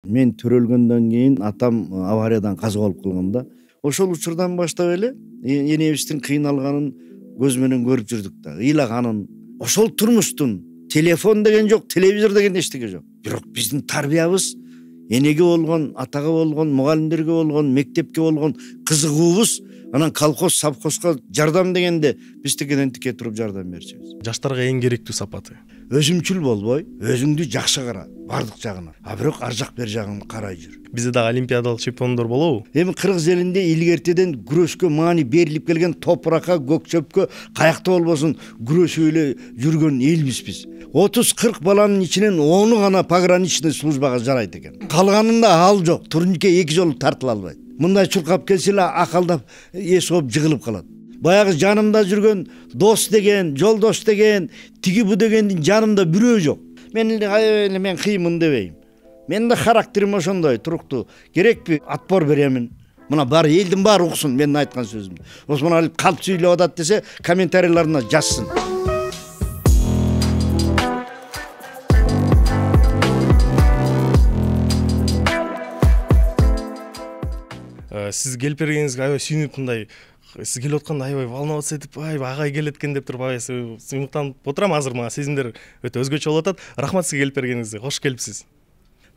мен төрөлгөндөн кийин атам авариядан каза болуп калганда ошол учурдан баштап эле энебиздин кыйналганын көз менен көрүп жүрдүк да, ыйлаганын. Ошол турмуштун телефон деген жок, телевизор деген эчтеке жок. Бирок биздин тарбиябыз, энеге болгон, атага болгон, мугалимдерге болгон, мектепке болгон кызыгуубуз, анан колхоз, совхозго жардам дегенде биз тикеден тике туруп жардам берчүбүз. Жаштарга эң керектүү сапаты Өзүмчүл болбой, өзүңдү жакшы кара, бардык жагына. А бирок ар жак бер жагын карай жүр. Бизде дагы олимпиадалык чемпиондор болобу? Эми кыргыз элинде илгертеден күрөшкө маани берилип келген, топуракка, көкчөпкө, каякта болбосун күрөшүп эле жүргөн элбиз биз. 30-40 баланын ичинен 10'у гана пограничный службага жарайт экен. Калганында ал жок, турнике 2 жолу тартыла албайт. Мындай чуркап келсе эле акалдап эс оп жыгылып калат. Баягы жанымда жүргөн дос деген, жолдош деген, тиги бу дегендин жанымда бирөө жок. Мен кыймын дебейм. Менин да характерим ошондой, туруктуу. Керекпи отпор беремин. Мына баары элдин баары уксун менин айткан сөзүмдү. Осмоналиев калп сүйлөп атат десе, комментарийларына жазсын. Сиз келип бергениңизге аябай сүйүнүп, мындай сиз келип атканда аябай волноваться этип, агай келет экен деп туруп аябай сыймыктанып отурам. Азыр мага сезимдер өтө өзгөчө болуп атат. Рахмат сизге келип бергениңизге. Кош келипсиз.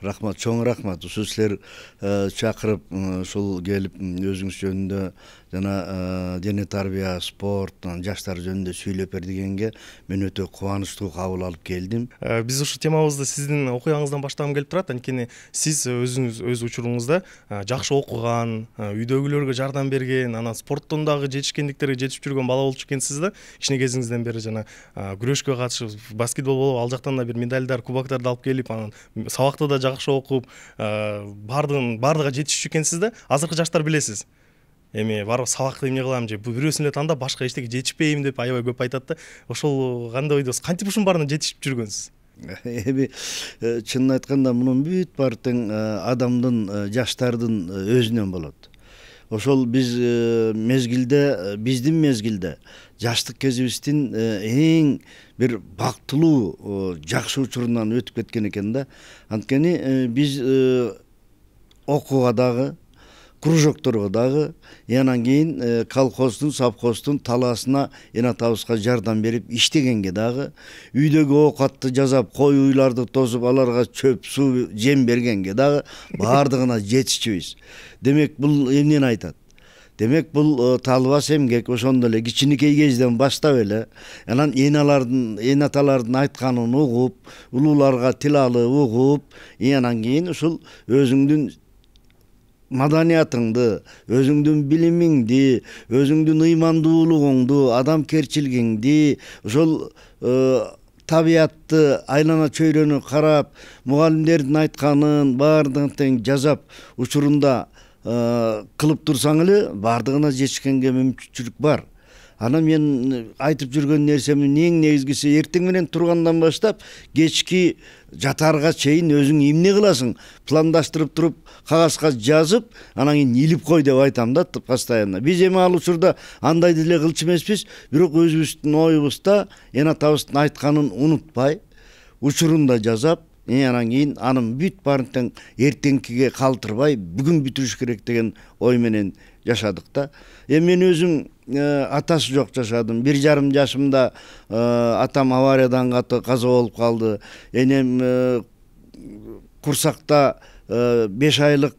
Рахмат, чоң рахмат. Ушул силер чакырып, ушул келип өзүңүз жөнүндө жана дене тарбия, спорт, жаштар жөнүндө сүйлөп бер дегенге мен өтө кубанычтуу кабыл алып келдим. Биз ушу темабызды сиздин окуяңыздан баштагым келип турат. Анткени сиз өзүңүз өз учуруңузда жакшы окуган, үйдөгүлөргө жардам берген, анан спорттон дагы жетишкендиктерге жетип жүргөн бала болчу экенсиз да. Кичине кезиңизден бери жана күрөшкө катышып, баскетбол болуп, ал жактан да бир медальдар, кубоктарды алып келип, анан сабакта да жакшы окуп, бардыга жетишчү экенсиз да. Азыркы жаштар билесиз. Эми барып сабакты эмне кылам же бирөөсүн эле тандап башка эчтеке жетишпейм деп аябай көп айтат да. Ошол кандай ойдосуз? Кантип ушунун баарына жетишип жүргөнсүз? Эми чынын айтканда мунун бүт баары тең адамдын, жаштардын өзүнөн болот. Ошол биз биздин мезгилде жаштык кезибиздин эң бир бактылуу, жакшы учурунан өтүп кеткен экен да. Анткени биз окууга дагы, кружокторго дагы, анан кийин колхоздун, совхоздун талаасына эн атабызга жардам берип иштегенге дагы, үйдөгү оокатты жасап, кой уйларды тосуп, аларга чөп, суу, жем бергенге дагы баардыгына жетишчүбүз. Демек бул эмнени айтат? Демек бул талбас эмгек, ошондо эле кичинекей кезден баштап эле, анан эн аталардын айтканын угуп, улууларга тил алып угуп, анан кийин ушул өзүңдүн маданиятыңды, өзүңдүн билимиңди, өзүңдүн ыймандуулугуңду, адамкерчилигиңди, ошол табиятты, айлана чөйрөнү карап, мугалимдердин айтканын баардыгын тең жазап, учурунда кылып турсаң эле баардыгына жетишкенге мүмкүнчүлүк бар. Анан мен айтып жүргөн нерсемдин эң негизгиси эртең менен тургандан баштап кечки жатаарга чейин өзүң эмне кыласың пландаштырып туруп кагазга жазып, анан кийин илип кой деп айтам да постоянно. Биз эми ал учурда андай деле кылчу эмеспиз, бирок өзүбүздүн оюбузда эн атабыздын айтканын унутпай, учурунда жасап, анан кийин анын бүт баарын тең эртеңкиге калтырбай, бүгүн бүтүрүш керек деген ой менен жашадык да. Эми мен өзүм атасы жок жашадым. 1,5 жашымда атам авариядан каза болуп калды. Энем курсакта 5 айлык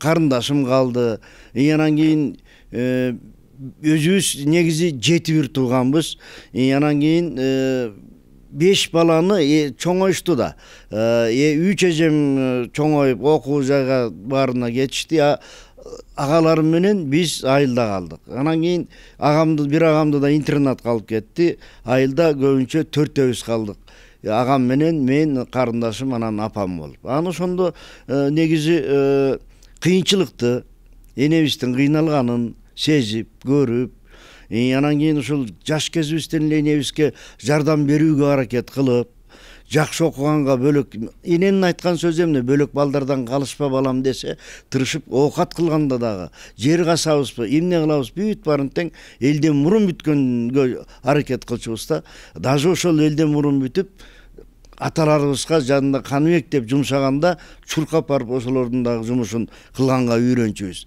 карындашым калды. Анан кийин өзүбүз негизи 7 тууганбыз. Анан кийин 5 баланы чоңоюшту да. 3 эжем чоңоюп окуу жайга баарына кетишти. Агаларым менен биз айылда калдык. Анан кийин бир агамды да интернатка алып кетти. Айылда көбүнчө 4-өбүз калдык. Агам менен мен, карындашым, анан апам болуп. Анан ошондо негизи кыйынчылыкты, энебиздин кыйналганын сезип, көрүп, анан кийин ушул жаш кезибизден эле энебизге жардам берүүгө аракет кылып, жакшы окуганга бөлөк, эненин айткан сөзү эмне, бөлөк балдардан калышпа балам десе, тырышып оокат кылганда дагы жер касабызбы, эмне кылабыз, бүт баарын тең элден мурун бүткөнгө аракет кылчубуз да. Даже ошол элден мурун бүтүп, аталарыбызга жанында Каныбек деп жумшаганда чуркап барып ошолордун дагы жумушун кылганга үйрөнчүбүз.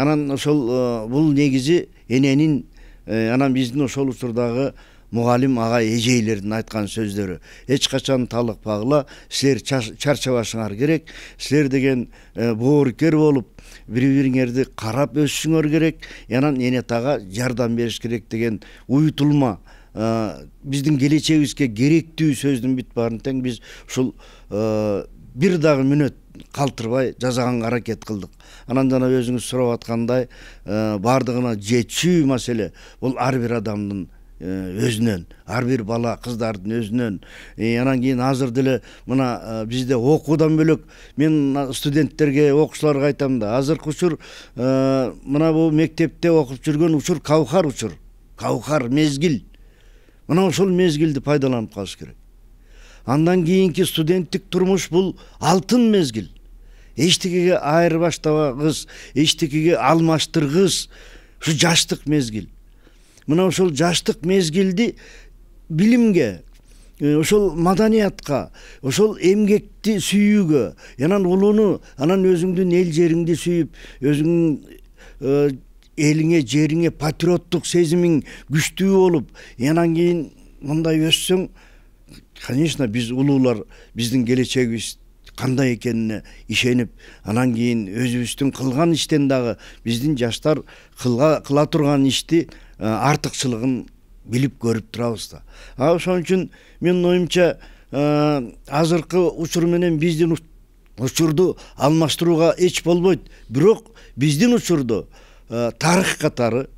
Анан ошол бул негизи эненин анан биздин ошол учурдагы мугалим ага эжейлердин айткан сөздөрү. Эч качан талыкпагыла, силер чарчабашыңар керек. Силер деген боорукер болуп, бири-бириңерди карап өсүшүңөр керек. Анан эне тага жардам бериш керек деген уютулма биздин келечегибизге керектүү сөздүн бүт баарын тең биз ушул бир дагы мүнөт калтырбай жасаганга аракет кылдык. Анан жана өзүңүз сурап аткандай бардыгына жетчү маселе бул ар бир адамдын өзүнөн, ар бир бала кыздардын өзүнөн. Анан кийин азыр деле мына бизде окуудан бөлөк мен студенттерге, окуучуларга айтам да, азыркы учур мына бул мектепте окуп жүргөн учур каухар учур. Каухар мезгил. Мына ошол мезгилди пайдаланып калыш керек. Андан кийинки студенттик турмуш бул алтын мезгил. Эчтекеге айырбаштабагыз, эчтекеге алмаштыргыз. Ушу жаштык мезгил. Мына ошол жаштык мезгилди билимге, ошол маданиятка, ошол эмгекти сүйүүгө, анан улууну, анан өзүңдүн эл жериңди сүйүп, өзүңдүн элиңе, жериңе патриоттук сезимиң күчтүү болуп, анан кийин мындай өссөң, конечно, биз улуулар биздин келечегибиз кандай экенине ишенип, анан кийин өзүбүздүн кылган иштен дагы биздин жаштар кыла турган ишти артыкчылыгын билип көрүп турабыз да. Ошон үчүн менин оюмча азыркы учур менен биздин учурду алмаштырууга эч болбойт. Бирок биздин учурду тарых катары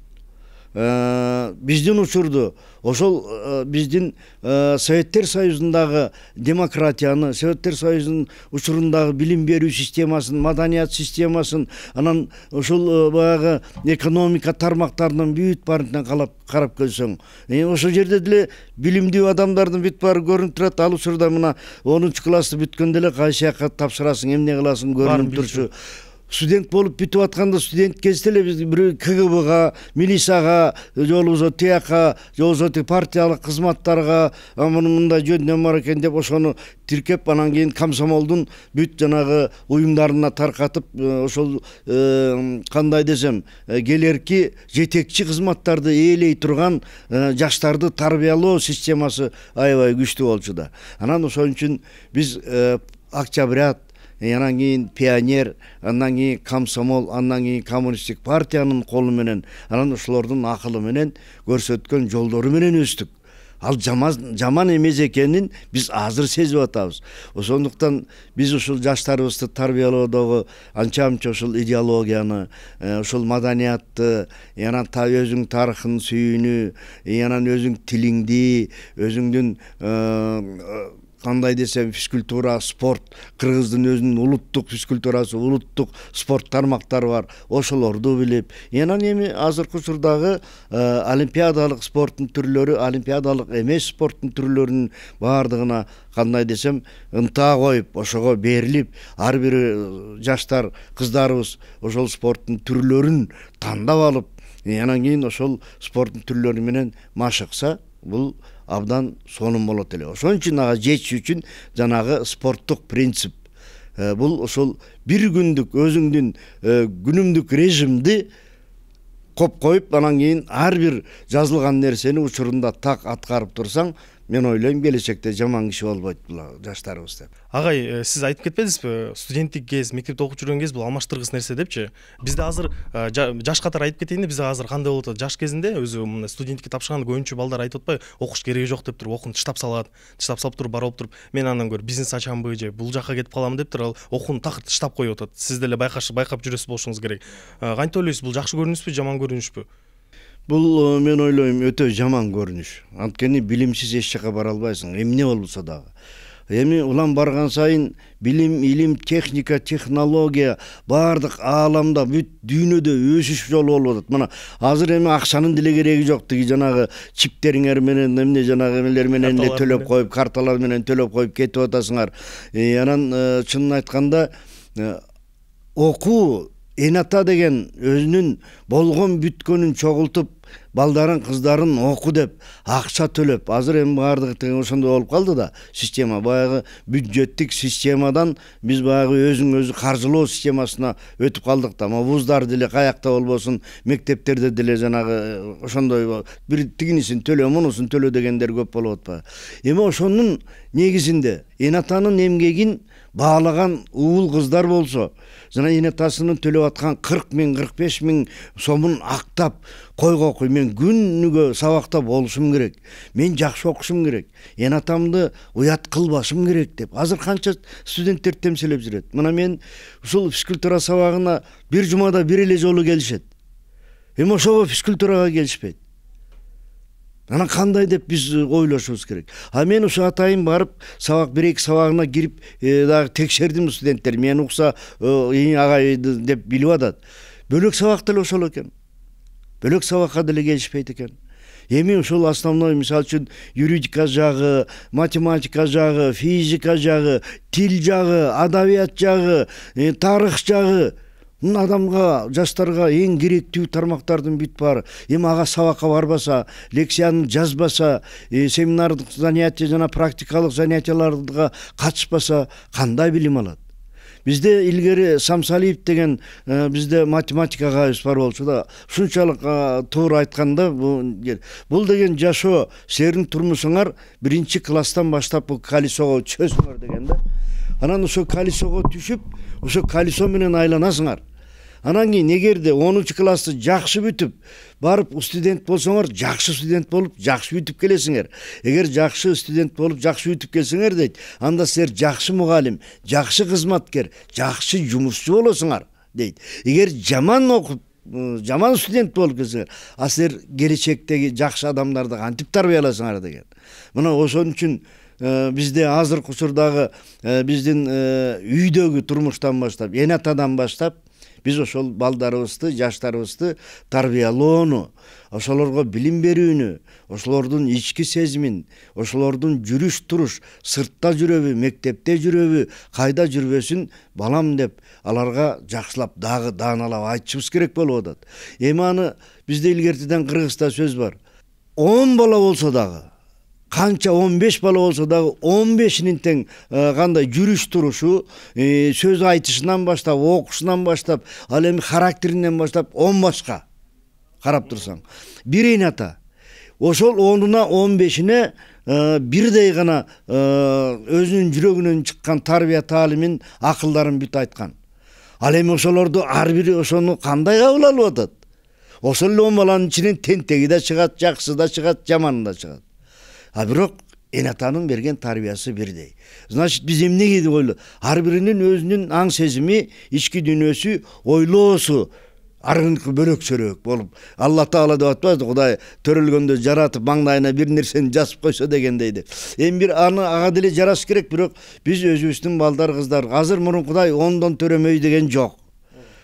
биздин учурду ошол биздин Советтер Союзундагы демократияны, Советтер Союзунун учурундагы билим берүү системасын, маданият системасын, анан ошол баягы экономика тармактарынын бүт баарынан карап көрсөң, ошол жерде деле билимдүү адамдардын бүт баары көрүнүп турат. Ал учурда мына 10-классты бүткөндө эле кайсы жака тапшырасың, эмне кыласың көрүнүп турчу. Студент болуп бүтүп атканда студент кезде эле биз бир КГБга, милицияга, же болбосо ТИАКка, же болбосо партиялык кызматтарга мындай жөндөм бар экен деп ошону тиркеп, анан кийин комсомолдун бүт жанагы уюмдарына таркатып, ошол кандай десем, келерки жетекчи кызматтарды ээлей турган жаштарды тарбиялоо системасы аябай күчтүү болчу да. Анан ошон үчүн биз Октябрят, анан кийин Пионер, андан кийин Комсомол, андан кийин Коммунисттик партиянын колу менен, анан ошолордун акылы менен көрсөткөн жолдору менен өстүк. Ал жаман эмес экенин биз азыр сезип атабыз. Ошондуктан биз ушул жаштарыбызды тарбиялоодогу анча-мынча ушул идеологияны, ушул маданиятты, анан өзүң тарыхын сүйүүнү, анан өзүң тилиңди, өзүңдүн кандай десем физкультура, спорт, кыргыздын өзүнүн улуттук физкультурасы, улуттук спорт тармактары бар, ошолорду билип, анан эми азыркы учурдагы олимпиадалык спорттун түрлөрү, олимпиадалык эмес спорттун түрлөрүнүн баардыгына кандай десем ынта коюп, ошого берилип, ар бир жаштар, кыздарыбыз ошол спорттун түрлөрүн тандап алып, анан кийин ошол спорттун түрлөрү менен машыкса, бул абдан сонун болот эле. Ошон үчүн ага жетиш үчүн жанагы спорттук принцип, бул ошол бир күндүк өзүңдүн күнүмдүк режимди коюп, анан кийин ар бир жазылган нерсени учурунда так аткарып турсаң, мен ойлойм келечекте жаман киши болбойт бул жаштарыбыз деп. Агай, сиз айтып кетпедиңизби, студенттик кез, мектепте окуп жүргөн кез бул алмаштыргыс нерсе депчи? Бизде азыр жаш катары айтып кетейин, бизде азыр кандай болуп атат? Жаш кезинде өзү мына студенттикке тапшырганда көбүнчө балдар айтып атпайбы, окуш кереги жок деп туруп окууну тыштап салат. Тыштап салып туруп барып туруп, мен андан көрө бизнес ачамбы же бул жакка кетип каламын деп туруп окууну такыр тыштап коюп атат. Сиз деле байкап жүрөсүз болушуңуз керек. Кантип ойлойсуз, бул жакшы көрүнүшпү, жаман көрүнүшпү? Бул мен ойлойм өтө жаман көрүнүш. Анткени билимсиз эч жака бара албайсың, эмне болбосо дагы. Эми улам барган сайын билим, илим, техника, технология баардык ааламда бүт дүйнөдө өсүш жолу болуп атат. Мына азыр эми акчанын деле кереги жок, тиги жанагы чиптериңер менен, эмне жанагы эмелер менен эле төлөп коюп, карталар менен төлөп коюп кетип атасыңар. Анан чынын айтканда окуу эн ата деген өзүнүн болгон бүткөнүн чогултуп балдарын кыздарын оку деп акча төлөп, азыр эми баардыгы тең ошондой болуп калды да, система баягы бюджеттик системадан биз баягы өзүн өзү каржылоо системасына өтүп калдык да. Вуздар деле каякта болбосун, мектептерде деле жанагы ошондой бир тигинисин төлө, мунусун төлө дегендер көп болуп атпайбы. Эми ошонун негизинде эн атанын эмгегин баалаган уул кыздар болсо, жана эн атасынын төлөп аткан 40 миң, 45 миң сомун актап койго кой, мен күнүгө сабакта болушум керек, мен жакшы окушум керек, эн атамды уят кылбашым керек деп азыр канча студенттер темселеп жүрөт. Мына мен ушул физкультура сабагына бир жумада бир эле жолу келишет. Эми ошого физкультурага келишпейт. Анан кандай деп биз ойлошубуз керек. А мен ушу атайын барып, сабак 1-2 сабагына кирип дагы текшердим студенттер. Мен укса агайды деп билип атат. Бөлөк сабак деле ошол экен. Бөлөк сабакка деле келишпейт экен. Эми ушул основной, мисалы үчүн, юридика жагы, математика жагы, физика жагы, тил жагы, адабият жагы, тарых жагы адамга, жаштарга эң керектүү тармактардын бүт баары. Эми ага сабакка барбаса, лекцияны жазбаса, семинардык занятия жана практикалык занятияларга катышпаса, кандай билим алат? Бизде илгери Самсалиев деген бизде математикага бар болчу да, ушунчалык туура айтканда бул деген жашоо, силердин турмушуңар 1-класстан баштап бул колесого чөзүңөр деген да. Анан ошо колесого түшүп, ошо колесо менен айланасыңар. Анан кийин эгерде 10-классты жакшы бүтүп, барып студент болсоңор, жакшы студент болуп, жакшы бүтүп келесиңер. Эгер жакшы студент болуп, жакшы бүтүп келсеңер дейт, анда силер жакшы мугалим, жакшы кызматкер, жакшы жумушчу болосуңар дейт. Эгер жаман окуп, жаман студент болуп келсеңер, а силер келечектеги жакшы адамдарды кантип тарбияласыңар деген. Мына ошон үчүн бизде азыркы учурдагы биздин үйдөгү турмуштан баштап, эн атадан баштап биз ошол балдарыбызды, жаштарыбызды тарбиялоону, ошолорго билим берүүнү, ошолордун ички сезимин, ошолордун жүрүш туруш, сыртта жүрөбү, мектепте жүрөбү, кайда жүрбөсүн балам деп аларга жакшылап дагы дааналап айтышыбыз керек болуп атат. Эми аны бизде илгертиден Кыргызда сөз бар. 10 бала болсо дагы, канча 15 бала болсо дагы 15-инин тең кандай жүрүш турушу, сөз айтышынан баштап, окушунан баштап, ал эми характеринен баштап 10 башка карап турсаң. Бир эн ата. Ошол 10-уна 15-ине бирдей гана өзүнүн жүрөгүнөн чыккан тарбия таалимин, акылдарын бүт айткан. Ал эми ошолорду ар бири ошону кандай кабыл алып атат? Ошол эле 10 баланын ичинен тентеги да чыгат, жакшысы да чыгат, жаманы да чыгат. А бирок эн атанын берген тарбиясы бирдей. Значит, биз эмнеге деп ойлойт? Ар биринин өзүнүн аң сезими, ички дүйнөсү, ойлоосу аргынкы бөлөкчөрөөк болуп, Алла Таала деп атпайбы, Кудай төрөлгөндө жаратып маңдайына бир нерсени жазып койсо дегендейди. Эми бир ага деле жараш керек, бирок биз өзүбүздүн балдар, кыздар, азыр мурункудай 10дон төрөмөй деген жок.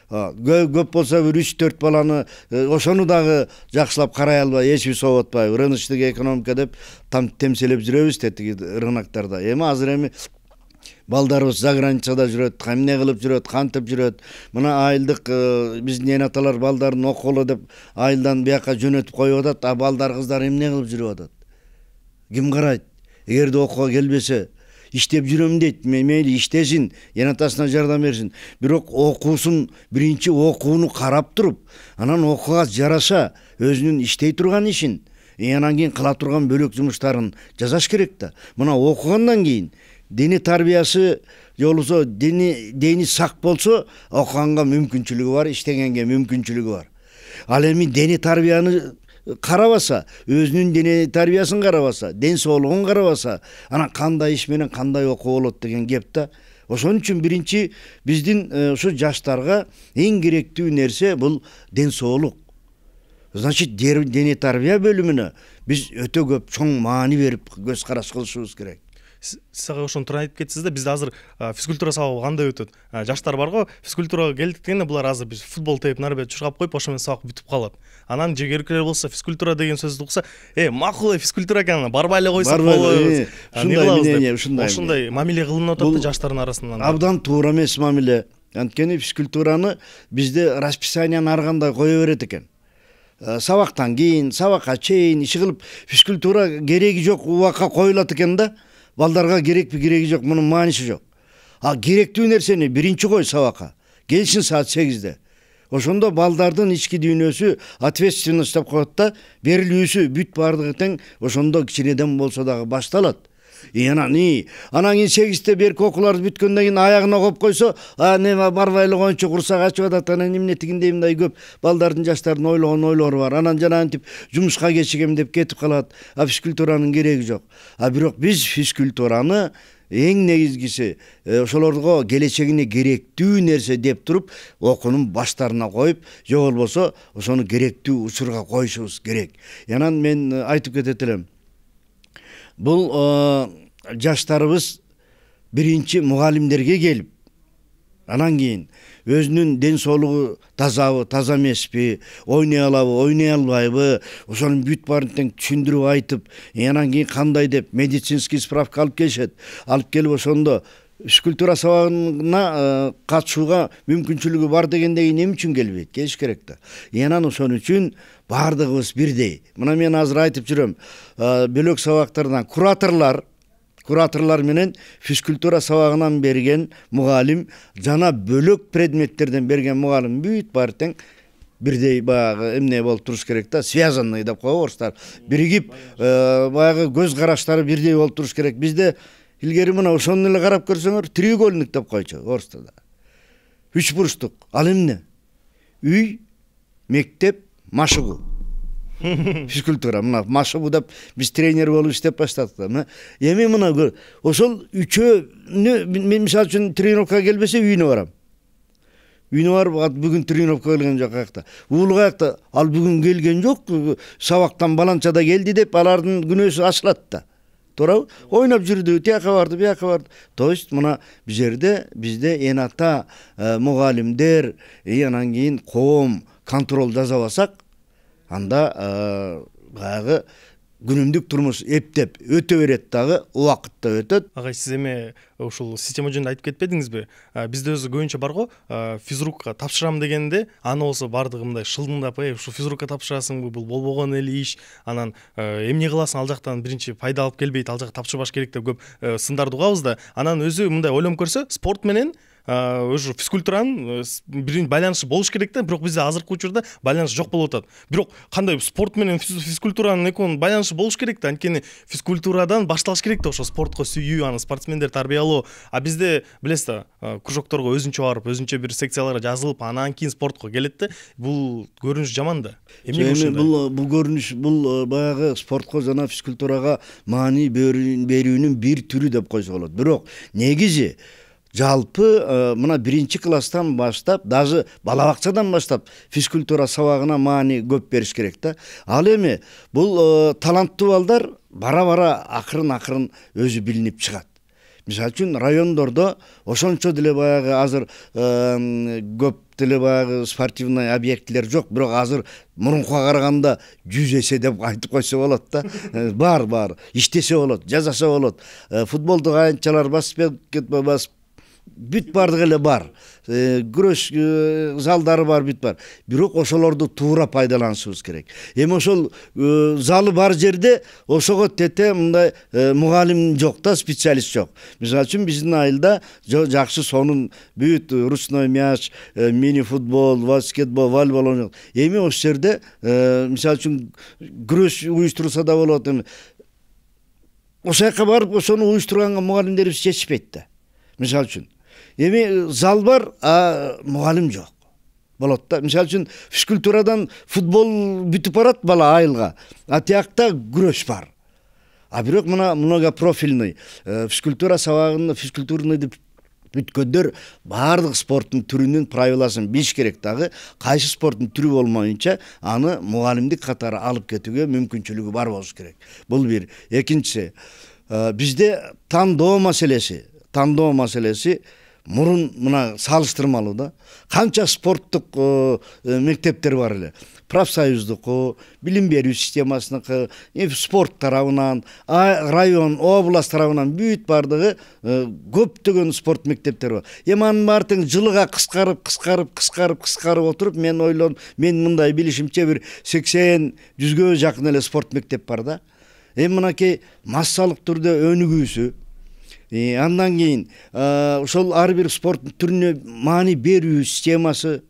Көп болсо бир 3-4 баланы ошону дагы жакшылап карай албай, эч бир сооп атпайбы. Рыночтук экономика деп темселеп жүрөбүз тетиги рыноктарда. Эми азыр балдарыбыз заграницада жүрөт, эмне кылып жүрөт, кантип жүрөт. Мына айылдык биздин эн аталар балдарын окуолу деп айылдан бияка жөнөтүп коюп атат, а балдар, кыздар эмне кылып жүрүп атат? Ким карайт? Эгерде окууга келбесе, иштеп жүрөм дейт, мейли иштесин, эн атасына жардам берсин. Бирок окуусун, биринчи окууну карап туруп, анан окууга жараша өзүнүн иштей турган ишин, анан кийин кыла турган бөлөк жумуштарын жасаш керек да. Мына окугандан кийин дини тарбиясы жолусо, дени сак болсо, окуганга мүмкүнчүлүгү бар, иштегенге мүмкүнчүлүгү бар. Ал эми дени тарбияны карабаса, өзүнүн дене тарбиясын карабаса, ден соолугун карабаса, анан кандай иш менен кандай окуу болот деген кеп да. Ошон үчүн биринчи биздин ушу жаштарга эң керектүү нерсе бул ден соолук. Значит, дене тарбия бөлүмүнө биз өтө көп чоң маани берип көз караш кылышыбыз керек. Сага ошону туура айтып кетсиз да, бизде азыр физкультура сабагы кандай өтөт? Жаштар барго, физкультурага келдик дегенде булар азыр биз футбол теуп нары бери чуркап коюп, ошо менен сабак бүтүп калат. Анан жегеркилер болсо физкультура деген сөздү укса, макул физкультура экен, барбай эле койсок болобуз. Ушундай мамиле кылынып атат жаштардын арасынан. Абдан туура эмес мамиле. Анткени физкультураны бизде расписанияны ар кандай кое берет экен. Сабактан кийин, сабакка чейин иш кылып физкультура кереги жок убакка коюлат экен да. Балдарга керекпи, кереги жок, мунун мааниси жок. Керектүү нерсени биринчи кой сабакка. Келсин саат 8-де. Ошондо балдардын ички дүйнөсү ответственность деп коет да, берилүүсү бүт бардыгы тең ошондо кичинеден болсо дагы башталат. Анан кийин 8-те берки окууларды бүткөндөн кийин аягына коюп койсо, неме барбай эле коюнчу курсак ачып атат, анан эмне тигиндей мындай көп балдардын жаштардын ойлогон ойлору бар. Анан жанагынтип жумушка кечигем деп кетип калат. Физкультуранын кереги жок. Бирок биз физкультураны эң негизгиси ошолорго келечегине керектүү нерсе деп туруп окуунун баштарына коюп, же болбосо ошону керектүү учурга коюшубуз керек. Анан мен айтып кетет элем. Бул жаштарыбыз биринчи мугалимдерге келип, анан кийин өзүнүн ден соолугу тазабы, таза эмеспи, ойной алабы, ойной албайбы, ошонун бүт баарын тең түшүндүрүп айтып, анан кийин кандай деп медицинский справка алып келишет. Алып келип ошондо физкультура сабагына катышууга мүмкүнчүлүгү бар дегенде кийин эмне үчүн келбейт? Келиш керек да. Анан ошон үчүн бардыгыбыз бирдей. Мына мен азыр айтып жүрөм, бөлөк сабактардан кураторлор менен физкультура сабагынан берген мугалим жана бөлөк предметтерден берген мугалим бүт баары тең бирдей баягы эмне болуп туруш керек да, связанный деп коебу орустар. Биригип, баягы көз караштары бирдей болуп туруш керек. Бизде илгери мына ошону эле карап көрсөңөр, треугольник деп койчу орустарда. 3 бурчтук. Ал эмне? Үй, мектеп, машыгуу. Физкультура мына машыгуу деп биз тренер болуп иштеп баштадык да. Эми мына ошол үчөөнү мен мисалы үчүн тренировкага келбесе үйүнө барам. Үйүнө барып, бүгүн тренировка келген жок аякта. Уулу аякта, ал бүгүн келген жок, сабактан баланчада келди деп алардын күнөөсү ачылат да. Туурабы? Ойноп жүрдү, тияка барды, бияка барды. То есть мына бизде эната мугалимдер, анан кийин коом контроль жасабасак, анда баягы күнүмдүк турмуш эптеп өтө берет дагы, убакытта өтөт. Агай, сиз эми ушул система жөнүндө айтып кетпедиңизби? Бизде өзү көбүнчө бар го, физрукка тапшырам дегенде, аны болсо бардыгы мындай шылдыңдап, ушу физрукка тапшырасыңбы, бул болбогон эле иш, анан эмне кыласың, ал жактан биринчи пайда алып келбейт, ал жакка тапшырбаш керек деп көп сындарды угабыз да. Анан өзү мындай ойлонуп көрсө, спорт менен уже физкультуранын биринчи байланышы болуш керек да, бирок бизде азыркы учурда байланыш жок болуп атат. Бирок кандай спорт менен физкультуранын экөөнүн байланышы болуш керек да, анткени физкультурадан башталыш керек да, ошо спортко сүйүү, аны спортсмендер тарбиялоо. Бизде билесиз да, кружокторго өзүнчө барып, өзүнчө бир секцияларга жазылып, анан кийин спортко келет да. Бул көрүнүш жаман да. Эмне ушундай? Бул көрүнүш, бул баягы спортко жана физкультурага маани берүүнүн бир түрү деп койсо болот. Бирок негизи жалпы мына биринчи класстан баштап, даже бала бакчадан баштап физкультура сабагына маани көп бериш керек да. Ал эми бул таланттуу балдар бара-бара акырын өзү билинип чыгат. Мисалы үчүн райондордо ошончо деле баягы азыр көп деле баягы спортивный объектилер жок, бирок азыр мурункуга караганда 100 эсе деп айтып койсо болот да. Бар, иштесе болот, жасаса болот. Футболдук аянтчалар, баскетбол, бүт бардыгы эле бар. Күрөш залдары бар, бүт бар. Бирок ошолорду туура пайдаланышыбыз керек. Эми ошол залы бар жерде ошого тете мындай мугалим жок да, специалист жок. Мисалы үчүн биздин айылда жакшы сонун бүт ручной мяч, мини футбол, баскетбол, волейбол ойнойт. Эми ошол жерде мисалы үчүн күрөш уюштурса да болот. Ошол жака барып ошону уюштурганга мугалимдерибиз жетишпейт да. Мисалы үчүн эми зал бар, мугалим жок болот да. Мисалы үчүн физкультурадан футбол бүтүп барат бала айылга, тиякта күрөш бар. Бирок мына многопрофильный физкультура сабагында физкультурный бүткөндөр бардык спорттун түрүнүн правиласын билиш керек дагы. Кайсы спорттун түрү болмоюнча аны мугалимдик катары алып кетүүгө мүмкүнчүлүгү бар болуш керек. Бул бир. Экинчиси, бизде тандоо маселеси мурун мына салыштырмалуу да. Канча спорттук мектептер бар эле. Профсоюздуку, билим берүү системасыныкы, спорт тарабынан, район, область тарабынан бүт бардыгы көптөгөн спорт мектептери бар. Эми анын баардыгын жылыга кыскарып отуруп, мен ойлодум, мен мындай билишимче бир 80-100гө жакын эле спорт мектеп бар да. Эми мынакей массалык түрдө өнүгүүсү, андан кийин ошол ар бир спорт түрүнө маани берүү системасы.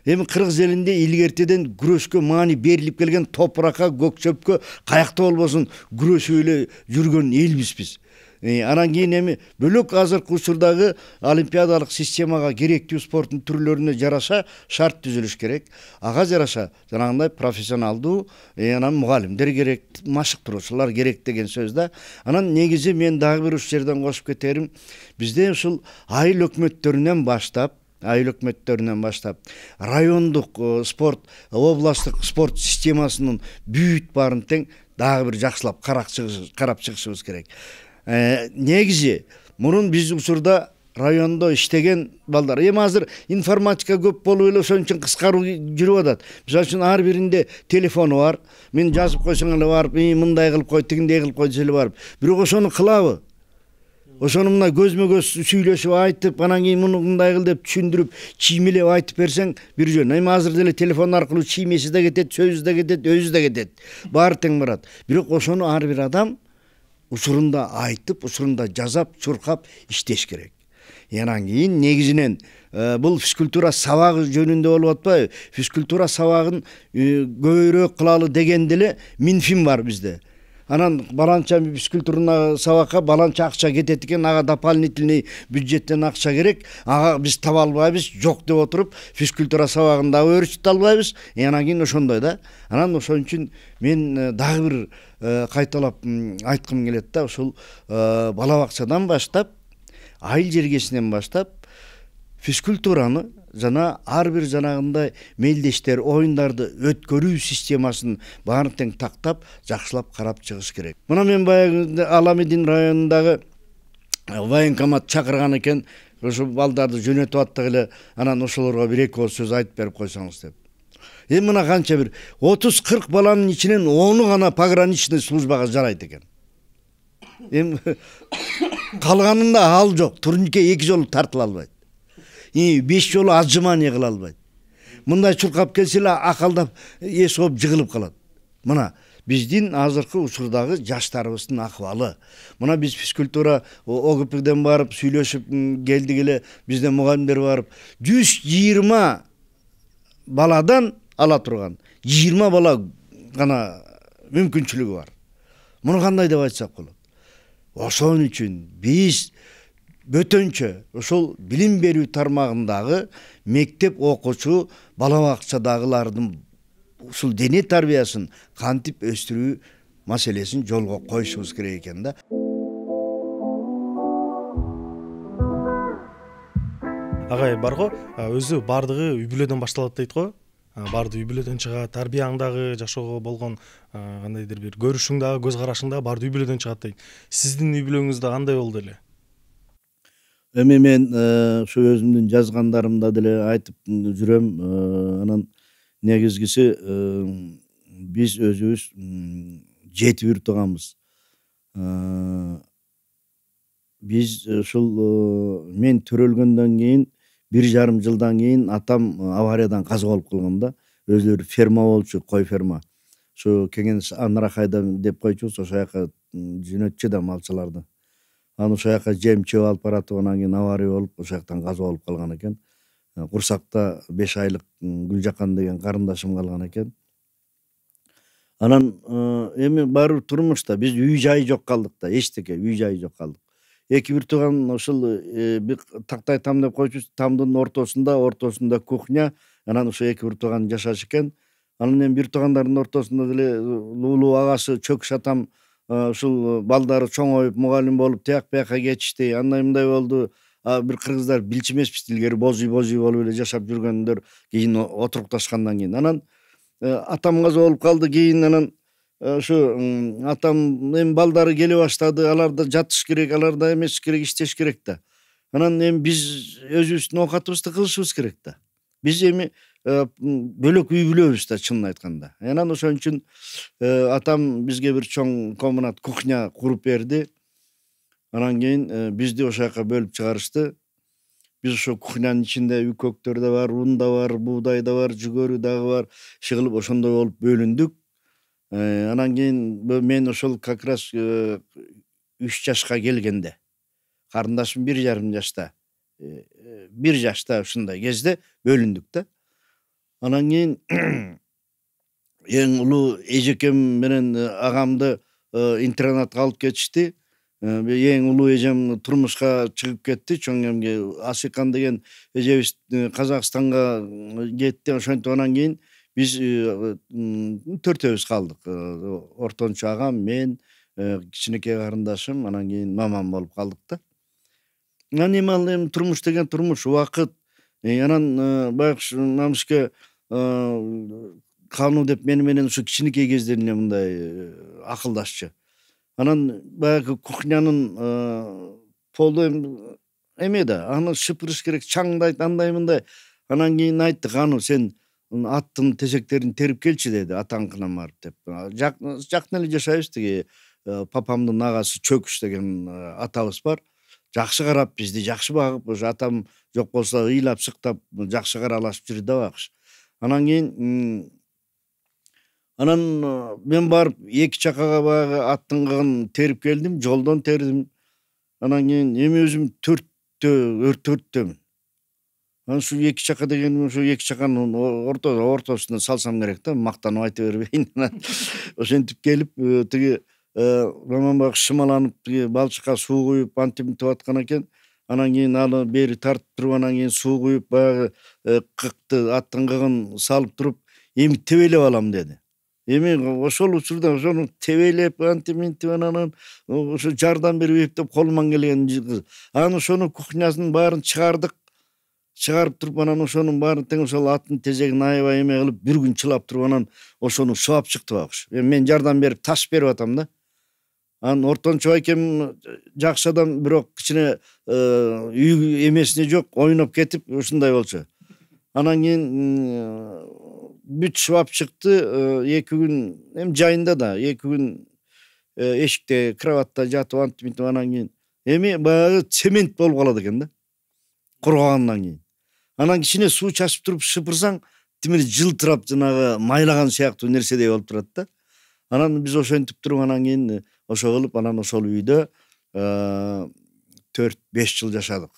Эми кыргыз элинде илгертеден күрөшкө маани берилип келген, топуракка, көкчөпкө каякта болбосун күрөшүп эле жүргөн элбиз биз. Анан кийин эми бөлөк азыркы учурдагы олимпиадалык системага керектүү спорттун түрлөрүнө жараша шарт түзүлүш керек. Ага жараша жанагындай профессионалдуу анан мугалимдер керек, машыктыруучулар керек деген сөз да. Анан негизи мен дагы бир ушул жерден кошуп кетерим. Бизде ушул айыл өкмөттөрүнөн баштап райондук спорт, областтык спорт системасынын бүт баарын тең дагы бир жакшылап карап чыгышыбыз керек. Негизи мурун биз учурда райондо иштеген балдар, эми азыр информатика көп болуп эле ошон үчүн кыскаруу жүрүп атат. Мисалы үчүн ар биринде телефону бар. Мен жазып койсоң эле барып, мындай кылып кой, тигиндей кылып кой десе эле барып. Бирок ошону кылабы? Ошону мына көзмө көз сүйлөшүп айтып, анан кийин муну мындай кыл деп түшүндүрүп, чиймелеп айтып берсең бир жөн. Эми азыр деле телефон аркылуу чиймеси да кетет, сөзү да кетет, өзү да кетет. Баары тең барат. Бирок ошону ар бир адам учурунда айтып, учурунда жазап, чуркап иштеш керек. Анан кийин негизинен бул физкультура сабагы жөнүндө болуп атпайбы? Физкультура сабагын көбүрөөк кылалы дегенде эле Минфин бар бизде. Анан баланча физкультурна сабакка баланча акча кетет экен, ага дополнительный бюджеттен акча керек. Ага биз таба албайбыз, жок деп отуруп, физкультура сабагын да өөрчүтө албайбыз. Анан кийин ошондой да. Анан ошон үчүн мен дагы бир кайталап айткым келет да, ушул бала бакчадан баштап, айыл жергесинен баштап физкультураны жана ар бир жанагындай мелдештер, оюндарды өткөрүү системасын баарын тең тактап, жакшылап карап чыгыш керек. Мына мен баягы Аламедин районундагы военкомат чакырган экен, ошо балдарды жөнөтүп аттык эле, анан ошолорго бир эки ооз сөз айтып берип койсоңуз деп. Эми мына канча бир 30-40 баланын ичинен 10-у гана пограничный службага жарайт экен. Эми калганында ал жок, турнике 2 жолу тартыла албайт. 5 жолу отжимание кыла албайт. Мындай чуркап келсе эле акалдап эс оп жыгылып калат. Мына биздин азыркы учурдагы жаштарыбыздын акыбалы. Мына биз физкультура ОГПден барып сүйлөшүп келдик эле, бизде мугалимдер барып 120 баладан ала турган 20 бала гана мүмкүнчүлүгү бар. Муну кандай деп айтсак болот? Ошон үчүн биз бөтөнчө ошол билим берүү тармагындагы мектеп окуучу бала бакчадагылардын ушул дене тарбиясын кантип өстүрүү маселесин жолго коюшубуз керек экен да. Агай барго, өзү бардыгы үй бүлөдөн башталат дейт го. Барды үй бүлөдөн чыгат, тарбияңдагы жашоого болгон кандайдыр бир көрүшүң дагы, көз карашың дагы барды үй бүлөдөн чыгат дейт. Сиздин үй бүлөңүздө кандай болду эле? Эми мен ушу өзүмдүн жазгандарымда деле айтып жүрөм. Анан негизгиси биз өзүбүз 7 бир тууганбыз. Биз ушул мен төрөлгөндөн кийин 1,5 жылдан кийин атам авариядан каза болуп калган да. Өзүлөрү ферма болчу, кой ферма. Ушу Кеңес Анрахайда деп койчубуз, ошол жака жөнөтчү да малчыларды. Анан ошол жака жем чөп алып баратып, анан кийин авария болуп, ошол жактан каза болуп калган экен. Курсакта 5 айлык Гүлжакан деген карындашым калган экен. Анан эми баары турмушта биз үй жай жок калдык да, эчтеке үй жай жок калдык. 2 бир тууган ушул бир тактай там деп койчубуз, тамдын ортосунда кухня, анан ошо 2 бир тууган жашаш экен. Анан эми бир туугандардын ортосунда деле луулуу агасы чөкүш атам ушул балдары чоңоюп, мугалим болуп, тияк-бияка кетишти. Андай мындай болду. Бир кыргыздар билчи эмеспиз, илгери божий болуп эле жашап жүргөндөр кийин отурукташкандан кийин. Анан атам каза болуп калды, кийин анан ушу атам эми балдары келе баштады, алар да жатыш керек, алар да эмес керек, иштеш керек да. Анан эми биз өзүбүздүн оокатыбызды кылышыбыз керек да. Биз эми бөлөк үй бүлөбүз да, чынын айтканда. Анан ошон үчүн атам бизге бир чоң комнат кухня куруп берди. Анан кийин бизди ошол жака бөлүп чыгарышты. Биз ошо кухнянын ичинде үкөктөр да бар, un да бар, буудай да бар, жүгөрү дагы бар. Иши ошондой болуп бөлүндүк. Анан кийин мен ошол как раз 3 жашка келгенде, карындашым 1,5 жашта, 1 жашта ушундай кезде бөлүндүк да. Анан кийин эң улуу эжекем менен агамды интернатка алып кетишти. Эң улуу эжем турмушка чыгып кетти. Чоң эмге Асыкан деген эжебиз Казакстанга кетти. Ошентип анан кийин биз төртөөбүз калдык. Ортончу агам, мен, кичинекей карындашым, анан кийин мамам болуп калдык да. Анан эми турмуш деген турмуш, убакыт. Анан байкуш Мамышке Кану деп мени менен ушу кичинекей кезден эле мындай акылдашчу. Анан баягы кухнянын полу эме да, аны шыпырыш керек, чаңдайт, андай мындай. Анан кийин айтты: "Кану, сен аттын тезектерин терип келчи" деди, атаңкынан барып деп. Жакын эле жашайбыз, тиги папамдын агасы Чөкүш деген атабыз бар. Жакшы карап бизди, жакшы багып, ошо атам жок болсо ыйлап сыктап жакшы каралашып жүрдү да байкуш. Анан кийин мен барып 2 чакага баягы аттын кыгын терип келдим, жолдон тердим. Анан кийин эми өзүм 4-төмүн. Анан ушу 2 чака дегеним ушу 2 чаканын ортосуна салсам керек да, мактанып айта бербейин. Ошентип келип, тиги мамам баягы шымаланып, тиги балчыкка суу куюп антип аткан экен. Анан кийин аны бери тартып туруп, анан кийин суу куюп, баягы кыкты, аттын кыгын салып туруп, эми тебелеп алам деди. Эми ошол учурда ошону тебелеп, антип анан ошо жардам берип деп колуман келген кыз. Анан ошону кухнясын баарын чыгардык. Чыгарып туруп, анан ошонун баарын тең ошол аттын тезегин аябай эме кылып, бир күн чылап туруп, анан ошону субап чыкты байкуш. Мен жардам берип, таш берип атам да. Анан ортончу байкем жакшы адам, бирок кичине үй эмесине жок, ойноп кетип ушундай болчу. Анан кийин бүт субап чыкты. 2 күн эми жайында да 2 күн эшикте, кроватта жатып антип, анан кийин эми баягы цемент болуп калат экен да, кургагандан кийин. Анан кичине суу чачып туруп шыпырсаң, тимир жылтырап жанагы майлаган сыяктуу нерседей болуп турат да. Анан биз ошентип туруп, анан кийин ошо кылып, анан ошол үйдө 4-5 жыл жашадык.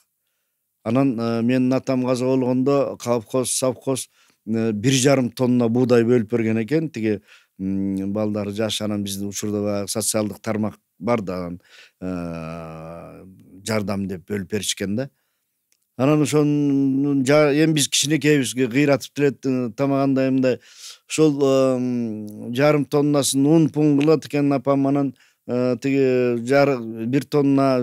Анан менин атам каза болгондо совхоз 1,5 тонна буудай бөлүп берген экен. Тиги балдары жаш, анан биздин учурда баягы социалдык тармак бар да, анан жардам деп бөлүп беришкен да. Анан ошонун эми биз кичинекейбиз, кыйратып делет тамагандай мындай. Ошол 1,5 тоннасын un-пун кылат экен апам. Анан тиги 1 тонна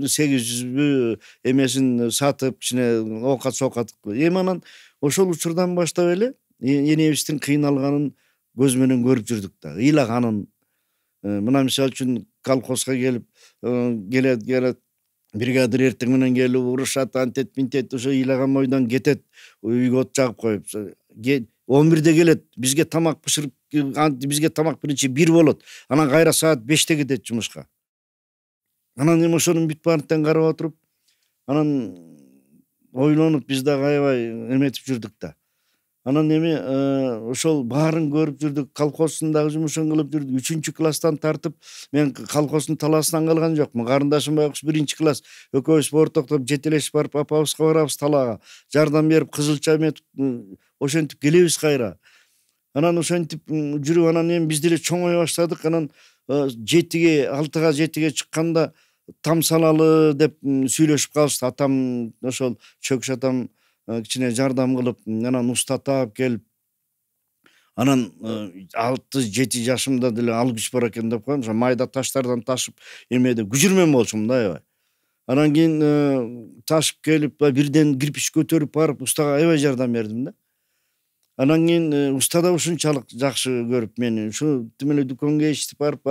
800 эмесин сатып, кичине оокат. Эми анан ошол учурдан баштап эле энебиздин кыйналганын көз менен көрүп жүрдүк да, ыйлаганын. Мына мисалы үчүн колхозго келип келет бригадир эртең менен келип урушат, антет минтет, ошо ыйлаган бойдон кетет, үйгө от жагып коюп. 11-де келет, бизге тамак бышырып, бизге тамак биринчи 1 болот. Анан кайра саат 5-те кетет жумушка. Анан эми ошонун бүт баарын тең карап отуруп, анан ойлонуп биз дагы аябай эметип жүрдүк да. Анан эми ошол баарын көрүп жүрдүк, колхоздун дагы жумушун кылып жүрдүк. 3-класстан тартып, мен колхоздун талаасынан калган жокмун. Карындашым байкуш 1-класс, экөөбүз ортоктоп жетелешип барып апабызга барабыз талаага. Жардам берип, кызылча эметип, ошентип келебиз кайра. Анан ошентип жүрүп, анан эми биз деле чоңое баштадык. Анан 6-га 7-ге чыкканда там салалы деп сүйлөшүп калышты. Атам ошол Чөкүш атам кичине жардам кылып, анан устатап келип, анан 6-7 жашымда деле ал күч бар экен деп коем. Ошо майда таштардан ташып эмеде күжүрмөн болчумун да аябай. Анан кийин ташып келип, бирден кирпич көтөрүп барып, устага аябай жардам бердим да. Анан кийин уста да ушунчалык жакшы көрүп мени, ушу тим эле дүкөнгө ичтип барып,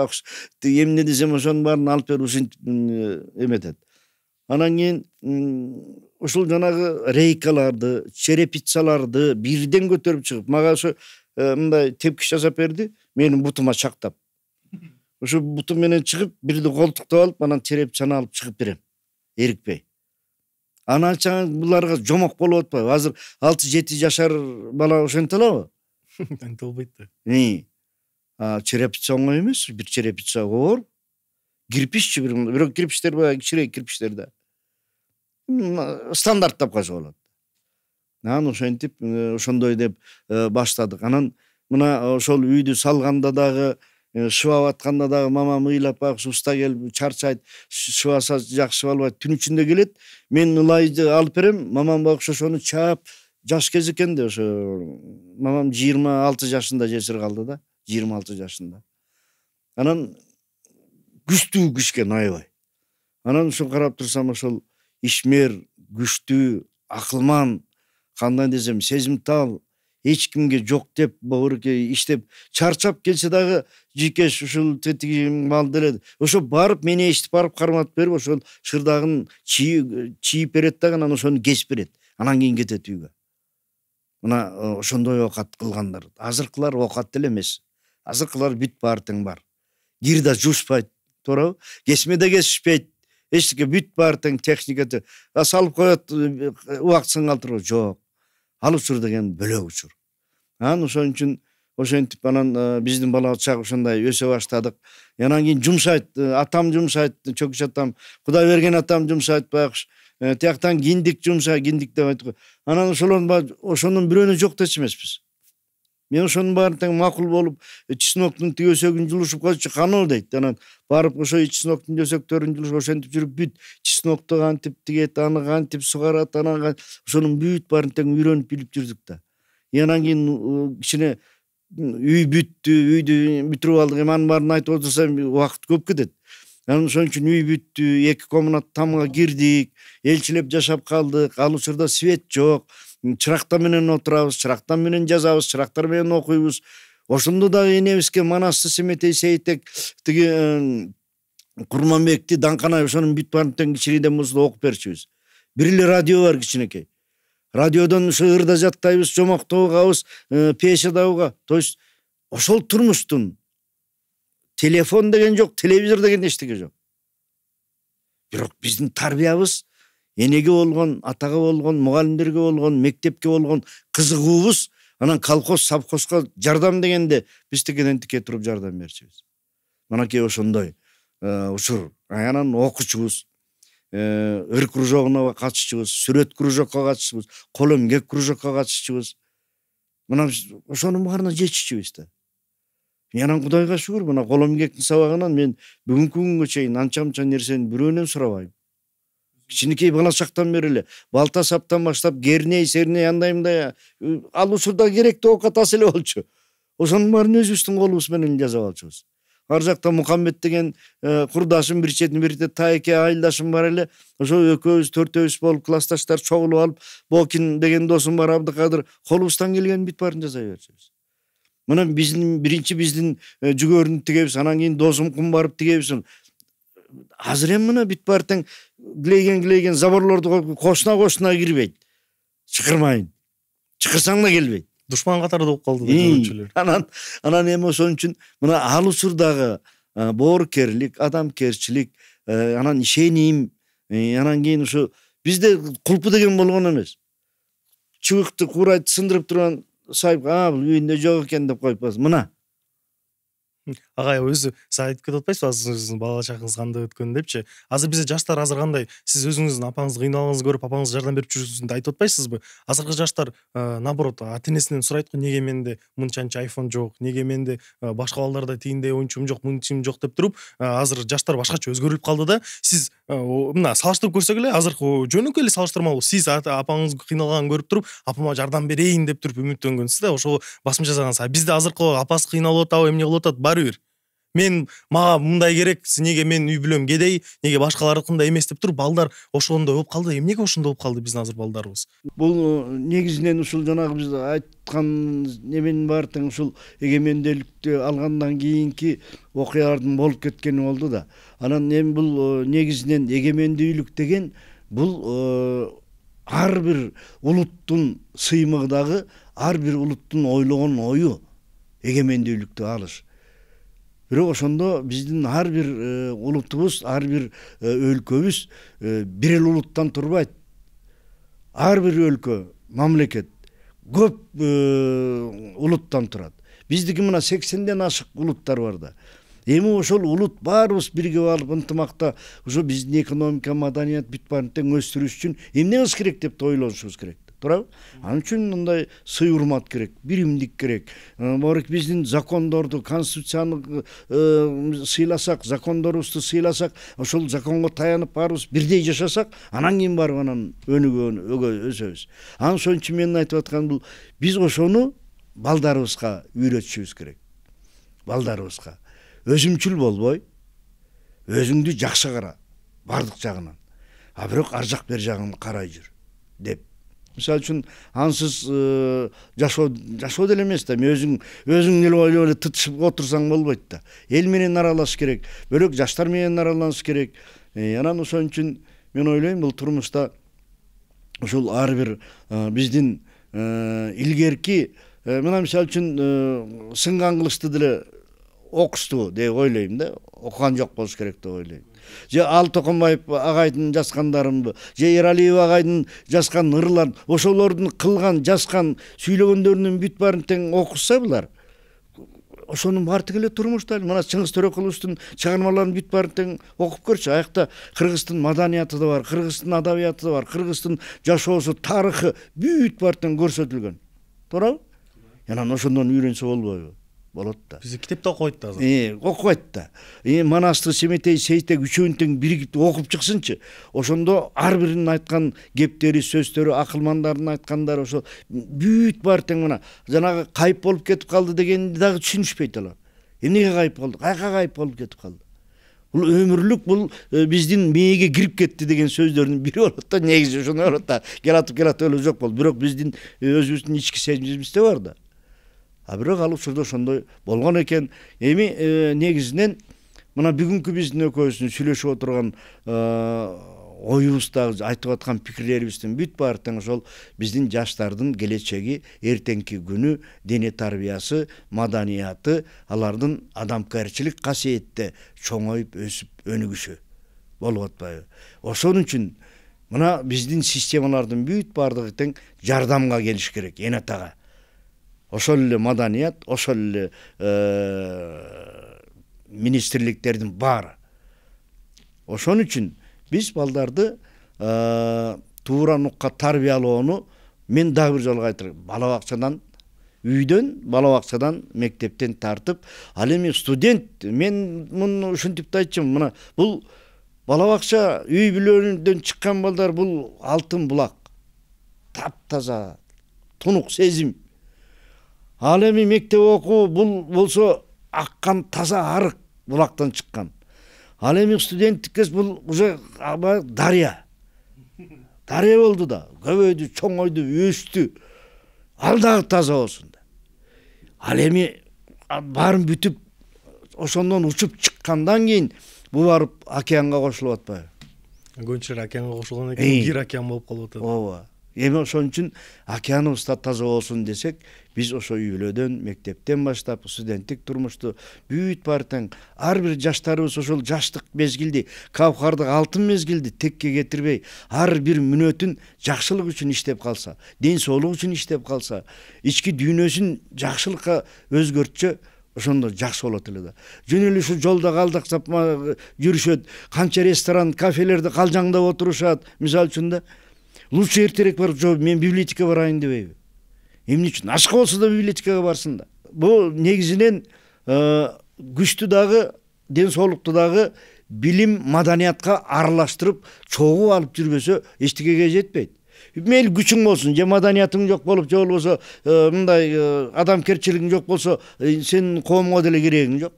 эмне десем ошонун баарын алып берип ушинтип эметет. Анан кийин ушул жанагы рейкаларды, черепицаларды бирден көтөрүп чыгып, мага ошо мындай тепкич жасап берди, менин бутума чактап. Ошо бутум менен чыгып, бирди колтуктап алып, анан черепичаны алып чыгып берем, эрикпей. Анан буларга жомок болуп атпайбы? Азыр 6-7 жашар бала ошентип алабы? Антип албайт да. Черепица оңой эмес, бир черепица оор. Кирпиччи бирок кирпичтер баягы кичирээк кирпичтер да. Стандарттап калса болот. Анан ошентип ошондой деп баштадык. Анан мына ошол үйдү салганда дагы, шыбап атканда дагы мамам ыйлап баягы уста келип чарчайт, шыбаса жакшы шыбалбайт, түн ичинде келет. Мен ылайды алып берем, мамам баягы ошону чаап, жаш кез экен да, ошо мамам 26 жашында жесир калды да, 26 жашында. Анан күчтүү кишкен аябай. Анан ошо карап турсам, ошол ишмер, күчтүү, акылман, кандай десем, сезимтал, эч кимге жок деп, бауырке иштеп, чарчап келсе дагы жийкеш ушул тетиги мал делет. Ошо барып мени эшитип барып карматып берип, ошол шырдагын чийип берет дагы, анан ошону кесип берет. Анан кийин кетет үйгө. Мына ошондой оокат кылгандар. Азыркылар оокат деле эмес. Азыркылар бүт баары тең бар. Кир да жуушпайт, туурабы? Кесме да кесишпейт. Эчтеке бүт баары тең техникасы. Салып коет, убактысын калтырбайт. Жок. Ал учур деген бөлөк учур. Анан ошон үчүн ошентип анан биздин бала чак ошондой өсө баштадык. Анан кийин жумшайт, атам жумшайт, чөкүч атам, Кудай берген атам жумшайт баягы. Тияктан киндик жумшай, киндик деп айткы. Анан ошонун бирөөнү жок дечү эмеспиз. Мен ошонун баарын тең макул болуп, чесноктун тиги өсөгүн жулушуп койчу кануу дейт. Анан барып ошо чесноктун өсөктөрүн жулушуп ошентип жүрүп бүт чеснокты кантип тигет, аны кантип сугарат, анан ошонун бүт баарын тең үйрөнүп билип жүрдүк да. Анан кийин кичине үй бүттү, үйдү бүтүрүп алдык. Анын баарын айтып отурсам убакыт көп кетет. Анан ошон үчүн үй бүттү, 2 комнат тамга кирдик, элчилеп жашап калдык. Ал учурда свет жок. Чырактар менен отурабыз, чырактар менен жазабыз, чырактар менен окуйбуз. Ошондо дагы энебизге Манасты Семетей Сейтек, тиги Курманбекти, Даңканай ошонун бүт баарын тең кичинеден болсо окуп берчүбүз. Бир эле радио бар кичинекей. Радиодон ошо ырда жаттайбыз, жомоктоо угабыз, пьеса да уга. То есть ошол турмуштун телефон деген жок, телевизор деген эчтеке жок. Бирок биздин тарбиябыз, энеге болгон, атага болгон, мугалимдерге болгон, мектепке болгон кызыгуубуз, анан колхоз, совхозго жардам дегенде биз тикеден тике туруп жардам берчүбүз. Манакей ошондой учур. Анан окучубуз, ыр кружогуна катышчубуз, сүрөт кружокко катышчубуз, кол эмгек кружокко катышчубуз. Мына ошонун баарына жетишчүбүз да. Анан Кудайга шүгүр, мына кол эмгектин сабагынан мен бүгүнкү күнгө чейин анча-мынча нерсени бирөөнөн сурабайм. Кичинекей бала чактан бери эле балта саптан баштап герней, серней андай ал учурда керектүү оокат аз эле болчу. Ошонун баарын өзүбүздүн колубуз менен жасап алчубуз. Ар жакта Мухаммед деген курдашым, бир четин бирде Тайке айылдашым бар эле. Ошо экөөбүз, төртөөбүз болуп классташтар чогулуп алып, Бокин деген досум бар, Абдыкадыр, колубуздан келген бүт баарын жасай берчүбүз. Мына биринчи биздин жүгөрүнү тигебиз, анан кийин досум кум барып тигебиз. Азыр эми мына бүт баары тең глейген заборлорду кошуна кирбейт. Чыкырмайын. Чыкырсаң да келбейт. Душман катары болуп калды да көрүүчүлөр. Анан эми ошон үчүн мына ал учурдагы боорукерлик, адамкерчилик, анан ишеним, анан кийин ушу бизде кулпу деген болгон эмес. Чыбыкты, курайтты сындырып турган сайып, бул үйүндө жок экен деп коюп коесуң. Мына Агай өзү сиз айтып кетип атпайсызбы, сиздин бала чагыңыз кандай өткөн депчи? Азыр бизде жаштар азыр кандай? Сиз өзүңүздүн апаңыздын кыйналганыңызды көрүп, апаңыз жардам берип жүрсүңүз деп айтып атпайсызбы? Азыркы жаштар наоборот ата-энесинен сурайт го, неге менде мынчанча айфон жок, неге менде башка балдарда тигиндей оюнчугум жок, мынчым жок деп туруп, азыр жаштар башкача өзгөрүлүп калды да. Сиз мына салыштырып көрсөк эле, азыркы жөнөкөй эле салыштырмалуу. Сиз апаңыз кыйналганын көрүп туруп, апама жардам берейин деп туруп үмүттөнгөнсүз да, ошого басым жасагансыз. Бизде азыркы апасы кыйналып атабы, эмне кылып атат, баары бир. Мага мындай керек, неге мен үй бүлөм кедей, неге башкалардыкындай эмес деп туруп, балдар ошондой болуп калды. Эмнеге ошондой болуп калды биздин азыр балдарыбыз? Бул негизинен ушул жанагы биз айткан неменин баары тең ушул эгемендүүлүктү алгандан кийинки окуялардын болуп кеткени болду да. Анан эми бул негизинен эгемендүүлүк деген бул ар бир улуттун сыймыгы дагы ар бир улуттун ойлогон ою эгемендүүлүктү алыш. Бирок ошондо биздин ар бир улутубуз, ар бир өлкөбүз бир эле улуттан турбайт. Ар бир өлкө, мамлекет көп улуттан турат. Биздики мына 80ден ашык улуттар бар да. Эми ошол улут баарыбыз биригип алып ынтымакта ошо биздин экономика, маданият бүт баарын тең өстүрүш үчүн эмне кылыш керек деп ойлонушубуз керек. Туурабы? Анын үчүн мындай сый урмат керек, биримдик керек. Биздин закондорду, конституцияны сыйласак, закондорубузду сыйласак, ошол законго таянып баарыбыз бирдей жашасак, анан кийин барып анан өнүгө өсөбүз. Анын ошон үчүн менин айтып атканым бул биз ошону балдарыбызга үйрөтүшүбүз керек. Балдарыбызга өзүмчүл болбой, өзүңдү жакшы кара, бардык жагынан. А бирок ар жак бер жагын карай жүр деп. Мисалы үчүн ансыз жашоо деле эмес да, өзүң эле ойлоп эле тытышып отурсаң болбойт да. Эл менен аралашыш керек, бөлөк жаштар менен аралашыш керек. Анан ошон үчүн мен ойлойм бул турмушта ушул ар бир биздин илгерки мына мисалы үчүн сынган кылычты деле окушту деп ойлойм да. Окуган жок болуш керек деп ойлойм. Же Алтоконбаев агайдын жазгандарынбы, же Эралиев агайдын жазган ырларын, ошолордун кылган, жазган сүйлөгөндөрүнүн бүт баарын тең окушса булар, ошонун баардыгы эле турмушта. Мына Чыңгыз Төрөкуловдун чыгармаларын бүт баарын тең окуп көрчү. Аякта кыргыздын маданияты да бар, кыргыздын адабияты да бар, кыргыздын жашоосу, тарыхы бүт баары тең көрсөтүлгөн. Туурабы? Анан ошондон үйрөнсө болбойбу? Болот да. Бизде китепте окубайт да азыр. Окубайт да. Манастыр, Семетей, Сейтек үчөөнү тең биригип окуп чыксынчы. Ошондо ар биринин айткан кептери, сөздөрү, акылмандардын айткандары ошо бүт баары тең мына жанагы кайып болуп кетип калды дегенди дагы түшүнүшпөйт алар. Эмнеге кайып болду? Кайка кайып болуп кетип калды? Бул өмүрлүк, бул биздин мээге кирип кетти деген сөздөрдүн бири болот да. Негизи ошону болот да. Келатып өлө жок болду. Бирок биздин өзүбүздүн ички сезимибизде бар да. А бирок ал учурда ошондой болгон экен. Эми негизинен мына бүгүнкү биздин экөөбүздүн сүйлөшүп отурган оюбуздагы айтып аткан пикирлерибиздин бүт баары тең ошол биздин жаштардын келечеги, эртеңки күнү, дене тарбиясы, маданияты, алардын адамгерчилик касиетте чоңоюп, өсүп, өнүгүшү болуп атпайбы? Ошон үчүн мына биздин системалардын бүт баардыгы тең жардамга келиш керек, энатага. Ошол эле маданият, ошол эле министрликтердин баары. Ошон үчүн биз балдарды туура нукка тарбиялоону мен дагы бир жолу кайтырам. Бала бакчадан, үйдөн, бала бакчадан, мектептен тартып, ал эми студент, мен муну ушинтип да айтчумун, мына бул бала бакча, үй бүлөдөн чыккан балдар бул алтын булак. Таптаза, тунук сезим. Ал эми мектеп окуу бул болсо аккан таза арык булактан чыккан. Ал эми студенттик кез бул уже дарыя. Дарыя болду да, көбөйдү, чоңойду, өстү. Ал дагы таза болсун да. Ал эми баарын бүтүп ошондон учуп чыккандан кийин бул барып океанга кошулуп атпайбы? Көбүнчөлөр океанга кошулган экен, кир океан болуп калып атат. Ооба. Эми ошон үчүн океаныбыз да таза болсун десек, биз ошо үй бүлөдөн, мектептен баштап, студенттик турмушту бүт баары тең ар бир жаштарыбыз ошол жаштык мезгилди, кавкардык алтын мезгилди текке кетирбей, ар бир мүнөтүн жакшылык үчүн иштеп калса, ден соолук үчүн иштеп калса, ички дүйнөсүн жакшылыкка өзгөртчү, ошондо жакшы болот эле да. Жөн эле ушу жолдо калдаксап жүрүшөт, канча ресторан, кафелерде калжаңдап отурушат, мисалы үчүн да. Лучше эртерээк барып, жок, мен библиотекага барайын дебейби? Эмне үчүн? Ашка болсо да библиотекага барсын да. Бул негизинен күчтү дагы, ден соолукту дагы билим, маданиятка аралаштырып, чогуу алып жүрбөсө эчтекеге жетпейт. Мейли күчүң болсун, же маданиятың жок болуп, же болбосо мындай адамгерчилигиң жок болсо, сен коомго деле керегиң жок.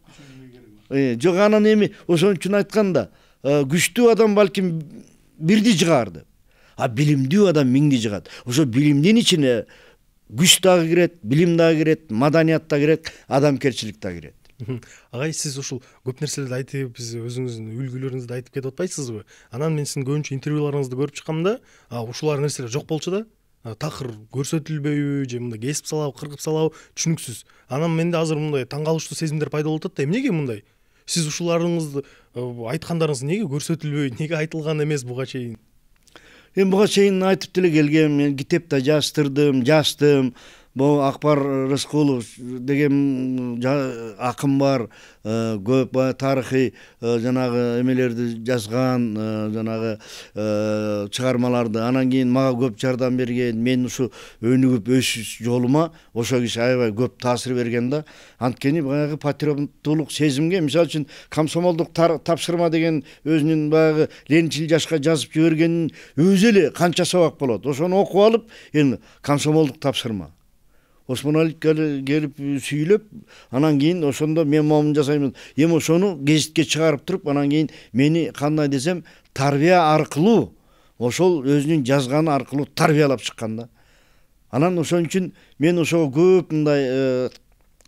Жок, анан эми ошон үчүн айтканда, күчтүү адам балким бирди жыгарды. А билимдүү адам миңди жыгат. Ошо билимдин ичине күч дагы кирет, билим дагы кирет, маданият да кирет, адамгерчилик да кирет. Агай, сиз ушул көп нерселерди айтып, биз өзүңүздүн үлгүлөрүңүздү айтып кетип атпайсызбы? Анан мен сиздин көбүнчө интервьюларыңызды көрүп чыккам да, ушулар нерселер жок болчу да. Такыр көрсөтүлбөйбү же мындай кесип салабы, кыргып салабы түшүнүксүз. Анан менде азыр мындай таң калыштуу сезимдер пайда болуп атат да. Эмнеге мындай? Сиз ушуларыңызды айткандарыңыз неге көрсөтүлбөй, неге айтылган эмес буга чейин? Эми буга чейин айтып деле келгем, мен китеп да жаздым. Бул Акбар Рыскулов деген акын бар, көп тарыхый жанагы эмелерди жазган, жанагы чыгармаларды. Анан кийин мага көп жардам берген, мен ушу өнүгүп өсүш жолума ошо киши аябай көп таасир берген да. Анткени баягы патриоттулук сезимге, мисалы үчүн комсомолдук тапшырма деген өзүнүн баягы Ленинчил жашка жазып жибергенин өзү эле канча сабак болот. Ошону окуп алып, эми комсомолдук тапшырма. Осмоналик келип сүйлөп, анан кийин ошондо мен момун жасаймын. Эми ошону гезитке чыгарып туруп, анан кийин мени кандай десем, тарбия аркылуу, ошол өзүнүн жазганы аркылуу тарбиялап чыккан да. Анан ошон үчүн мен ошого көп мындай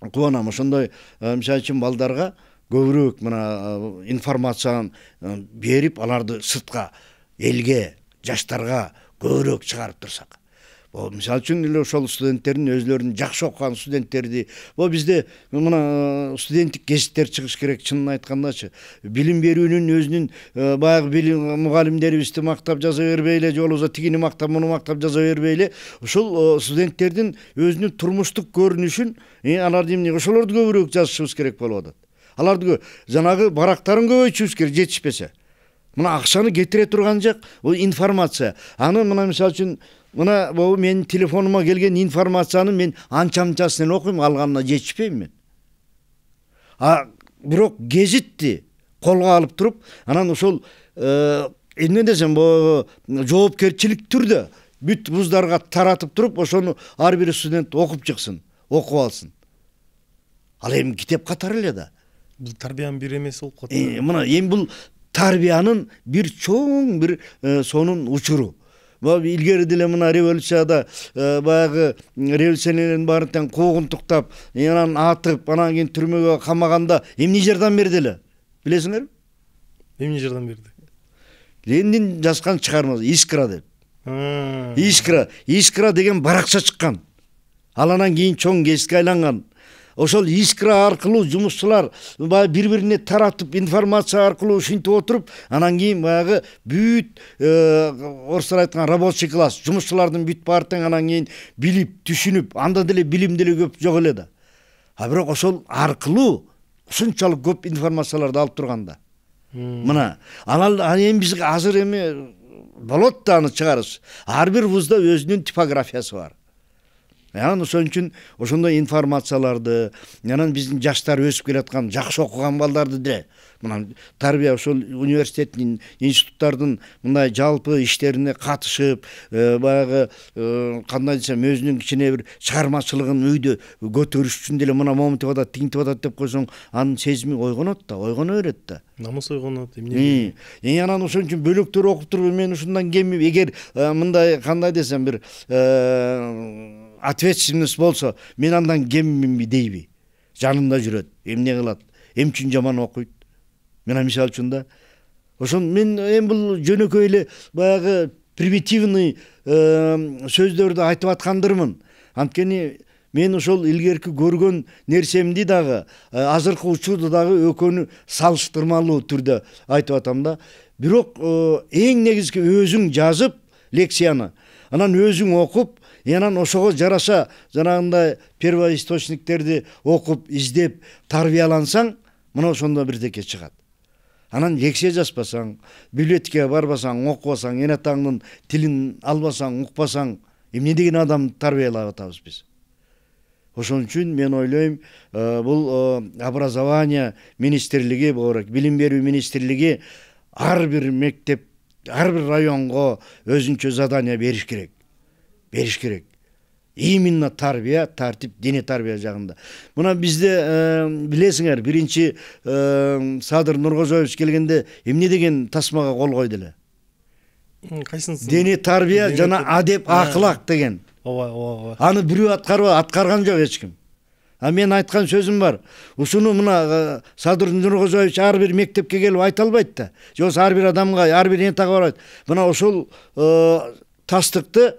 кубанам. Ошондой мисалы үчүн балдарга көбүрөөк мына информацияны берип, аларды сыртка, элге, жаштарга көбүрөөк чыгарып турсак. Мисалы үчүн эле ошол студенттердин өзүлөрүнүн жакшы окуган студенттерди, бизде мына студенттик гезиттер чыгыш керек, чынын айткандачы. Билим берүүнүн өзүнүн баягы билим мугалимдерибизди мактап жаза бербейле, же болбосо тигини мактап, муну мактап жаза бербейле, ошол студенттердин өзүнүн турмуштук көрүнүшүн, аларды эмне, ошолорду көбүрөөк жазышыбыз керек болуп атат. Аларды жанагы барактарын көбөйтүшүбүз керек, жетишпесе. Мына акчаны кетире турган жак, бул информация. Аны мына мисалы үчүн мына бул менин телефонума келген информацияны мен анча-мынчасын окуйм, алганына жетишпейм мен. Бирок гезитти колго алып туруп, анан ошол эмне десем, жоопкерчилик түрдө бүт вуздарга таратып туруп, ошону ар бир студент окуп чыксын, окуп алсын. Ал эми китеп катары эле да. Бул тарбиянын бир эмеси болуп калат. Мына эми бул тарбиянын бир чоң бир сонун учуру. Илгери деле мына революцияда баягы революционерлердин баарын тең куугунтуктап, анан атып, анан кийин түрмөгө камаганда эмне жардам берди эле? Билесиңерби? Эмне жардам берди? Ленин жазган чыгармасы Искра деп. Искра деген баракча чыккан. Ал анан кийин чоң гезитке айланган. Ошол Искра аркылуу жумушчулар бири-бирине таратып, информация аркылуу ушинтип отуруп, анан кийин баягы бүт орустар айткан рабочий класс, жумушчулардын бүт баары тең анан кийин билип, түшүнүп, анда деле билим деле көп жок эле да. Бирок ошол аркылуу ушунчалык көп информацияларды алып турганда. Мына, анан эми биз азыр эми болот да аны чыгарыш. Ар бир вузда өзүнүн типографиясы бар. Анан ошон үчүн ошондой информацияларды, анан биздин жаштар өсүп келаткан, жакшы окуган балдарды деле мына тарбия ошол университеттин, институттардын мындай жалпы иштерине катышып, баягы кандай десем, өзүнүн кичине бир чыгармачылыгын үйдө көтөрүш үчүн деле мына момунтип атат, тигинтип атат деп койсоң, анын сезими ойгонот да, ойгоно берет да. Намыс ойгонот, эмне? Анан ошон үчүн бөлөктөр окуп туруп, мен ушундан кемип, эгер мындай кандай десем бир ответственность болсо, мен андан кемминби дейби? Жанымда жүрөт, эмне кылат? Эмне үчүн жаман окуйт? Мен мисалы үчүн да. Ошон мен эми бул жөнөкөй эле баягы примитивный сөздөрдү айтып аткандырмын. Анткени мен ошол илгерки көргөн нерсемди дагы, азыркы учурда дагы экөөнү салыштырмалуу түрдө айтып атам да. Бирок эң негизги өзүң жазып лекцияны, анан өзүң окуп, анан ошого жараша жанагындай первоисточниктерди окуп, издеп, тарбиялансаң, мына ошондо бирдеке чыгат. Анан лекция жазбасаң, библиотекага барбасаң, окубасаң, эн атаңдын тилин албасаң, укпасаң, эмне деген адам тарбиялап атабыз биз? Ошон үчүн мен ойлойм, бул образование министрлиги, билим берүү министрлиги ар бир мектеп, ар бир районго өзүнчө задание бериш керек. Именно тарбия, тартип, диний тарбия жагында. Мына бизде билесиңер, биринчи Садыр Нуркожоевич келгенде эмне деген тасмага кол койду эле? Кайсынысы? Диний тарбия жана адеп, акылак деген. Ооба. Аны бирөө аткарган жок эч ким. мен айткан сөзүм бар. Ушуну мына Садыр Нуркожоевич ар бир мектепке келип айта албайт да. Же болбосо ар бир адамга, ар бир энтага барбайт. Мына ошол тастыкты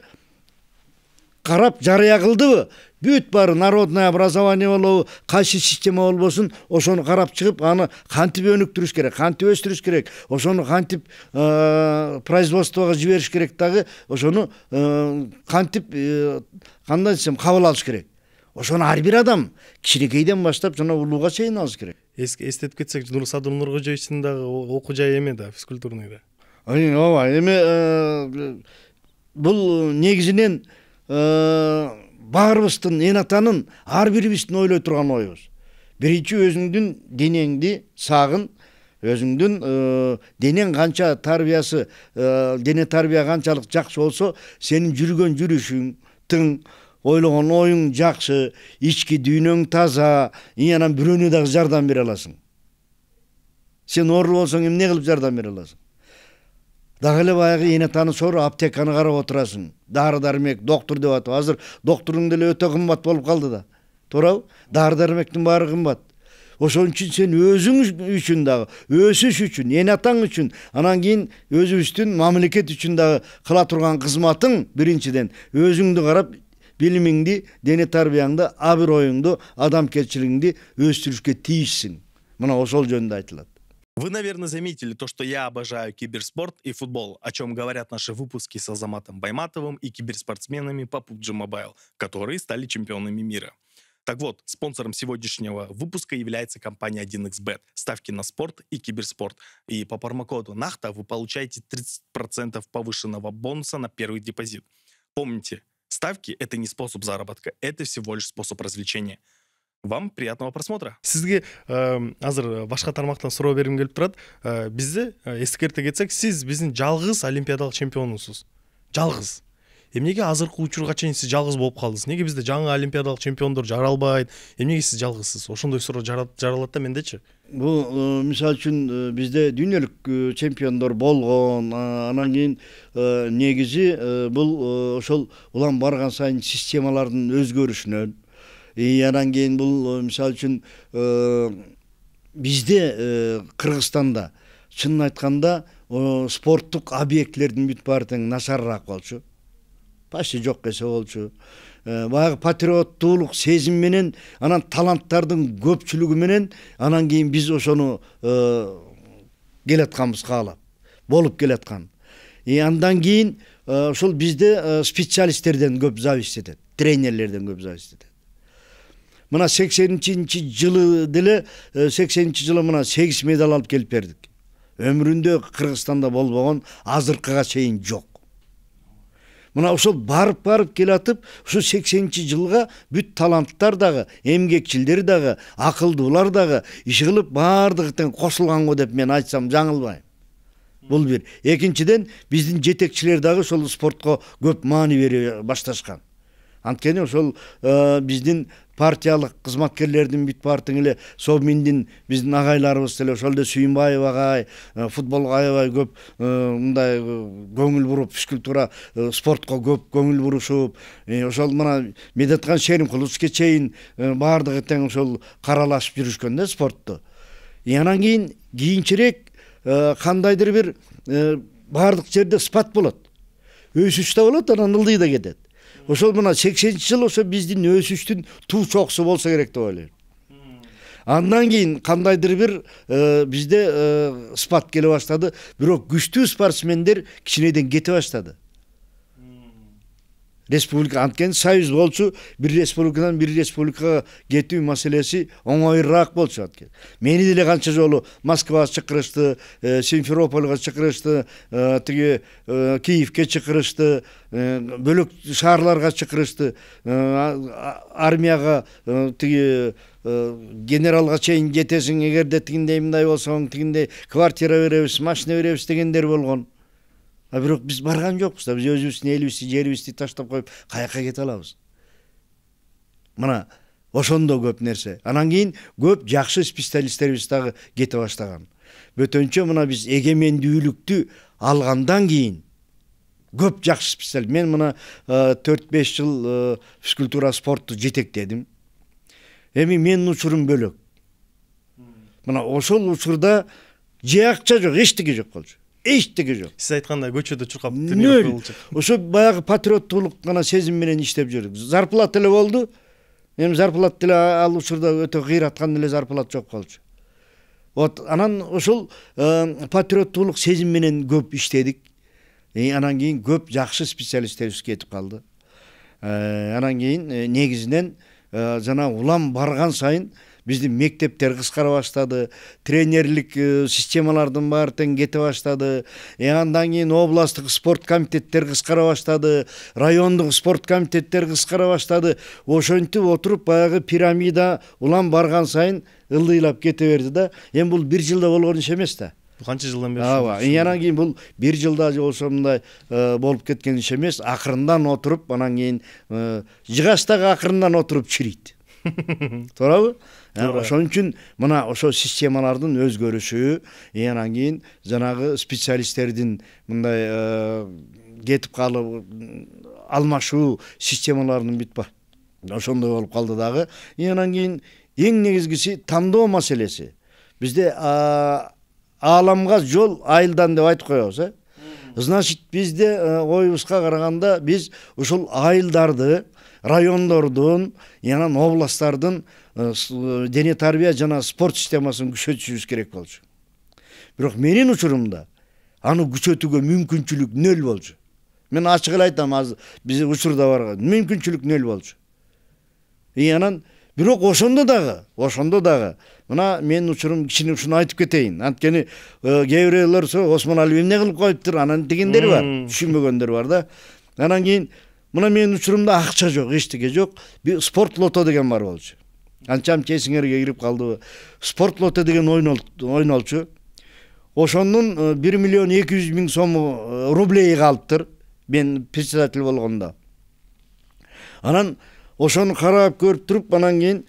карап жарыя кылдыбы? Бүт баары народное образование болобу, кайсы система болбосун, ошону карап чыгып, аны кантип өнүктүрүш керек, кантип өстүрүш керек, ошону кантип производствого жибериш керек дагы, ошону кантип кандай десем кабыл алыш керек. Ошону ар бир адам кичинекейден баштап жана улууга чейин алыш керек. Эстетип кетсек, Садыр Нуркожоевичтин дагы окуу жайы эме да, физкультурный да. Ооба, эми бул негизинен баарыбыздын эн атанын ар бирибиздин ойлой турган оюбуз. Биринчи өзүңдүн денеңди сагын, өзүңдүн денең канча тарбиясы, дене тарбия канчалык жакшы болсо, сенин жүргөн жүрүшүң тың, ойлогон оюң жакшы, ички дүйнөң таза, анан бирөөнө дагы жардам бере аласың. Сен оору болсоң эмне кылып жардам бере аласың? Дагы эле баягы эне таны сору аптеканы карап отурасың. Дары дармек, доктор деп атып. Азыр доктордун деле өтө кымбат болуп калды да. Туурабы? Дары дармектин баары кымбат. Ошон үчүн сен өзүң үчүн дагы, өсүш үчүн, эне атаң үчүн, анан кийин өзүбүздүн мамлекет үчүн дагы кыла турган кызматың биринчиден өзүңдү карап, билимиңди, дене тарбияңды, абыр оюңду, адамгерчилигиңди өстүрүшкө тийишсиң. Мына ошол жөнүндө айтылат. Вы, наверное, заметили то, что я обожаю киберспорт и футбол, о чем говорят наши выпуски с Азаматом Байматовым и киберспортсменами по PUBG Mobile, которые стали чемпионами мира. Так вот, спонсором сегодняшнего выпуска является компания 1xBet. Ставки на спорт и киберспорт. И по промокоду НАХТА вы получаете 30% повышенного бонуса на первый депозит. Помните, ставки — это не способ заработка, это всего лишь способ развлечения. Вам приятного просмотра. Сизге азыр башка тармактан суроо бергим келип турат. Бизде эскерте кетсек, сиз биздин жалгыз олимпиадалык чемпионусуз. Жалгыз. Эмнеге азыркы учурга чейин сиз жалгыз болуп калдыңыз? Неге бизде жаңы олимпиадалык чемпиондор жаралбайт? Эмнеге сиз жалгызсыз? Ошондой суроо жаралат да мендечи. Бул мисалы үчүн бизде дүйнөлүк чемпиондор болгон, анан кийин негизи бул ошол улам барган сайын системалардын өзгөрүшүнөн, анан кийин бул мисалы үчүн бизде Кыргызстанда чынын айтканда спорттук объектилердин бүт баары тең начарыраак болчу. Почти жок десе болчу. Баягы патриоттуулук сезим менен, анан таланттардын көпчүлүгү менен, анан кийин биз ошону келатканбыз каалап, болуп келаткан. Андан кийин ошол бизде специалисттерден көп зависит этет, тренерлерден көп зависит этет. Мына 80-чи жылы деле 80-чи жылы мына 8 медаль алып келип бердик. Өмүрүндө Кыргызстанда болбогон, азыркыга чейин жок. Мына ошол барып келатып, ушу 80-чи жылга бүт таланттар дагы, эмгекчилдер дагы, акылдуулар дагы иш кылып баардыгы тең кошулганго деп мен айтсам жаңылбайм. Бул бир. Экинчиден, биздин жетекчилер дагы ошол спортко көп маани бере башташкан. Анткени ошол биздин партиялык кызматкерлердин бүт баары тең эле Собминдин биздин агайларыбыз деле ошол эле Сүйүнбаев агай, футболго аябай көп мындай көңүл буруп, физкультура спортко көп көңүл бурушуп, ошол мына Медеткан Шеримкуловичке чейин баардыгы тең ошол каралашып жүрүшкөн да спортту. Анан кийинчерээк кандайдыр бир баардык жерде спад болот. Өсүш да болот, анан ылдый да кетет. Ошол мына 80-чи жыл ошо биздин өсүштүн туу чокусу болсо керек деп ойлойм. Андан кийин кандайдыр бир бизде спад келе баштады, бирок күчтүү спортсмендер кичинеден кете баштады. Республика анткени союз болчу, бир республикадан бир республикага кетүү маселеси оңоюраак болчу анткени. Мени деле канча жолу Москвага чакырышты, Симферопольго чакырышты, тиги Киевке чакырышты, бөлөк шаарларга чакырышты, армияга тиги генералга чейин жетесиң, эгерде тигиндей мындай болсоң, тигиндей квартира беребиз, машина беребиз дегендер болгон. Бирок биз барган жокпуз да, биз өзүбүздүн элибизди, жерибизди таштап коюп, каяка кете алабыз. Мына ошондо көп нерсе. Анан кийин көп жакшы специалисттерибиз дагы кете баштаган. Бөтөнчө мына биз эгемендүүлүктү алгандан кийин көп жакшы специалист. Мен мына 4-5 жыл физкультура спортту жетектедим. Эми менин учурум бөлөк. Мына ошол учурда же акча жок, эчтеке жок болчу. Эчтеке жок. Сиз айткандай көчөдө чуркап Нөл. Ошо баягы патриоттуулук гана сезим менен иштеп жүрдүк. Зарплата эле болду. Эми зарплата эле ал учурда өтө кыйраткан эле зарплата жок болчу. Вот анан ошол патриоттуулук сезим менен көп иштедик. Анан кийин көп жакшы специалисттерибиз кетип калды. Анан кийин негизинен жана улам барган сайын биздин мектептер кыскара баштады, тренерлик системалардын баары тең кете баштады. Андан кийин областтык спорт комитеттер кыскара баштады, райондук спорт комитеттер кыскара баштады. Ошентип отуруп баягы пирамида улам барган сайын ылдыйлап кете берди да. Эми бул бир жылда болгон иш эмес да. Бул канча жылдан бери? Ооба. Анан кийин бул бир жылда ошо мындай болуп кеткен иш эмес. Акырындан отуруп, анан кийин жыгач дагы акырындан отуруп чирийт. Туурабы? Ошон үчүн мына ошо системалардын өзгөрүшү, анан кийин жанагы специалисттердин мындай кетип калып алмашуу системаларынын бүтпа. Ошондой болуп калды дагы. Анан кийин эң негизгиси тандоо маселеси. Бизде ааламга жол айылдан деп айтып коебуз, Значит, бизде оюбузга караганда биз ушул айылдарды, райондордун, анан областтардын дене тарбия жана спорт системасын күчөтүшүбүз керек болчу. Бирок менин учурумда аны күчөтүүгө мүмкүнчүлүк нөл болчу. Мен ачык эле айтам, азыр биз учурда барган мүмкүнчүлүк нөл болчу. Анан бирок ошондо дагы мына менин учурум кичине ушуну айтып кетейин. Анткени кээ биреулер Осмон Алиев эмне кылып коюптур, анан дегендер бар, түшүнбөгөндөр бар да. Анан кийин мына менин учурумда акча жок, эчтеке жок. Спорт лото деген бар болчу. Анчам эсиңерге кирип калдыбы? Спорт лото деген ойнолчу. Ошонун 1 миллион 200 миң сом рублей калыптыр. Мен председатель болгондо. Анан ошону карап көрүп туруп, анан кийин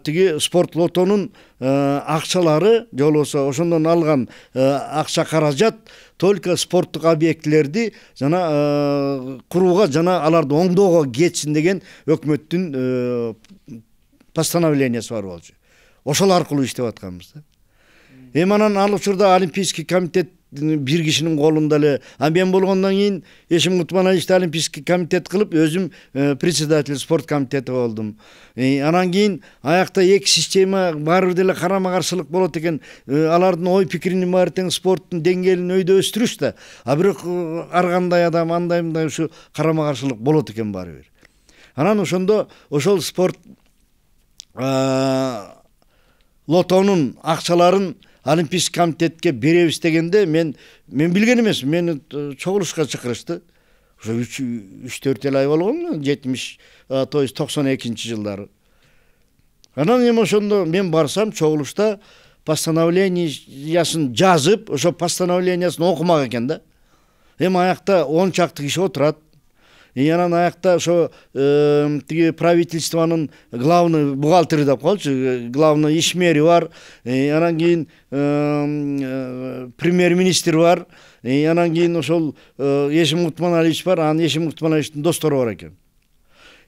тиги спорт лотонун акчалары, же болбосо ошондон алган акча каражат только спорттук объектилерди жана курууга жана аларды оңдоого кетсин деген өкмөттүн постановлениясы бар болчу. Ошол аркылуу иштеп атканбыз да. Эми анан ал учурда Олимпийский комитет бир кишинин колунда эле. Мен болгондон кийин Эшим Кутманаличти Олимпийский комитет кылып, өзүм председатель спорт комитети болдум. Анан кийин аякта эки система баары деле карама каршылык болот экен. Алардын ой пикиринин баары тең спорттун деңгээлин өйдө өстүрүш да. Бирок ар кандай адам андай ушу карама каршылык болот экен баары бир. Анан ошондо ошол спорт лотонун акчаларын Олимпийский комитетке беребиз дегенде мен билген эмес, мени чогулушка чакырышты. Ошо 3-4 ай болгон, 92-жылдары. Анан эми ошондо мен барсам, чогулушта постановлениясын жазып, ошо постановлениясын окумак экен да. Эми аякта 10 чакты киши отурат. Анан аякта ошо тиги правительствонун главный бухгалтери деп коелучу, главный ишмери бар. Анан кийин премьер-министр бар. Анан кийин ошол Эшим Кутманалич бар, анан Эшим Кутманаличтин достору бар экен.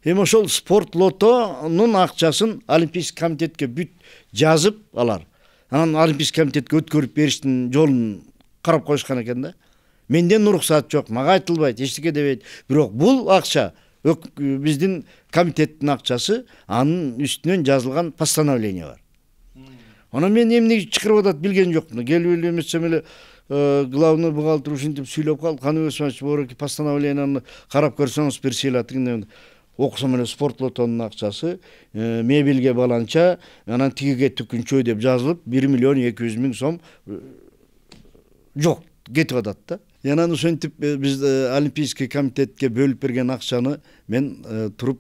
Эми ошол спорт лотонун акчасын Олимпийский комитетке бүт жазып алар. Анан Олимпийский комитетке өткөрүп бериштин жолун карап коюшкан экен да. Менден уруксат жок, мага айтылбайт, эчтеке дебейт. Бирок бул акча биздин комитеттин акчасы, анын үстүнөн жазылган постановление бар. Анан мен эмне чакырып атат билген жокмун. Келип эле эмесем эле главный бухгалтер ушинтип сүйлөп калып, Каны Өсманович бороки постановленияны карап көрсөңүз бир сыйлатың. Окусам эле спорт лотонун акчасы мебелге баланча, анан тигиге түкүнчө деп жазылып 1 миллион 200 миң сом жок кетип атат да. Анан ошентип биз Олимпийский комитетке бөлүп берген акчаны мен туруп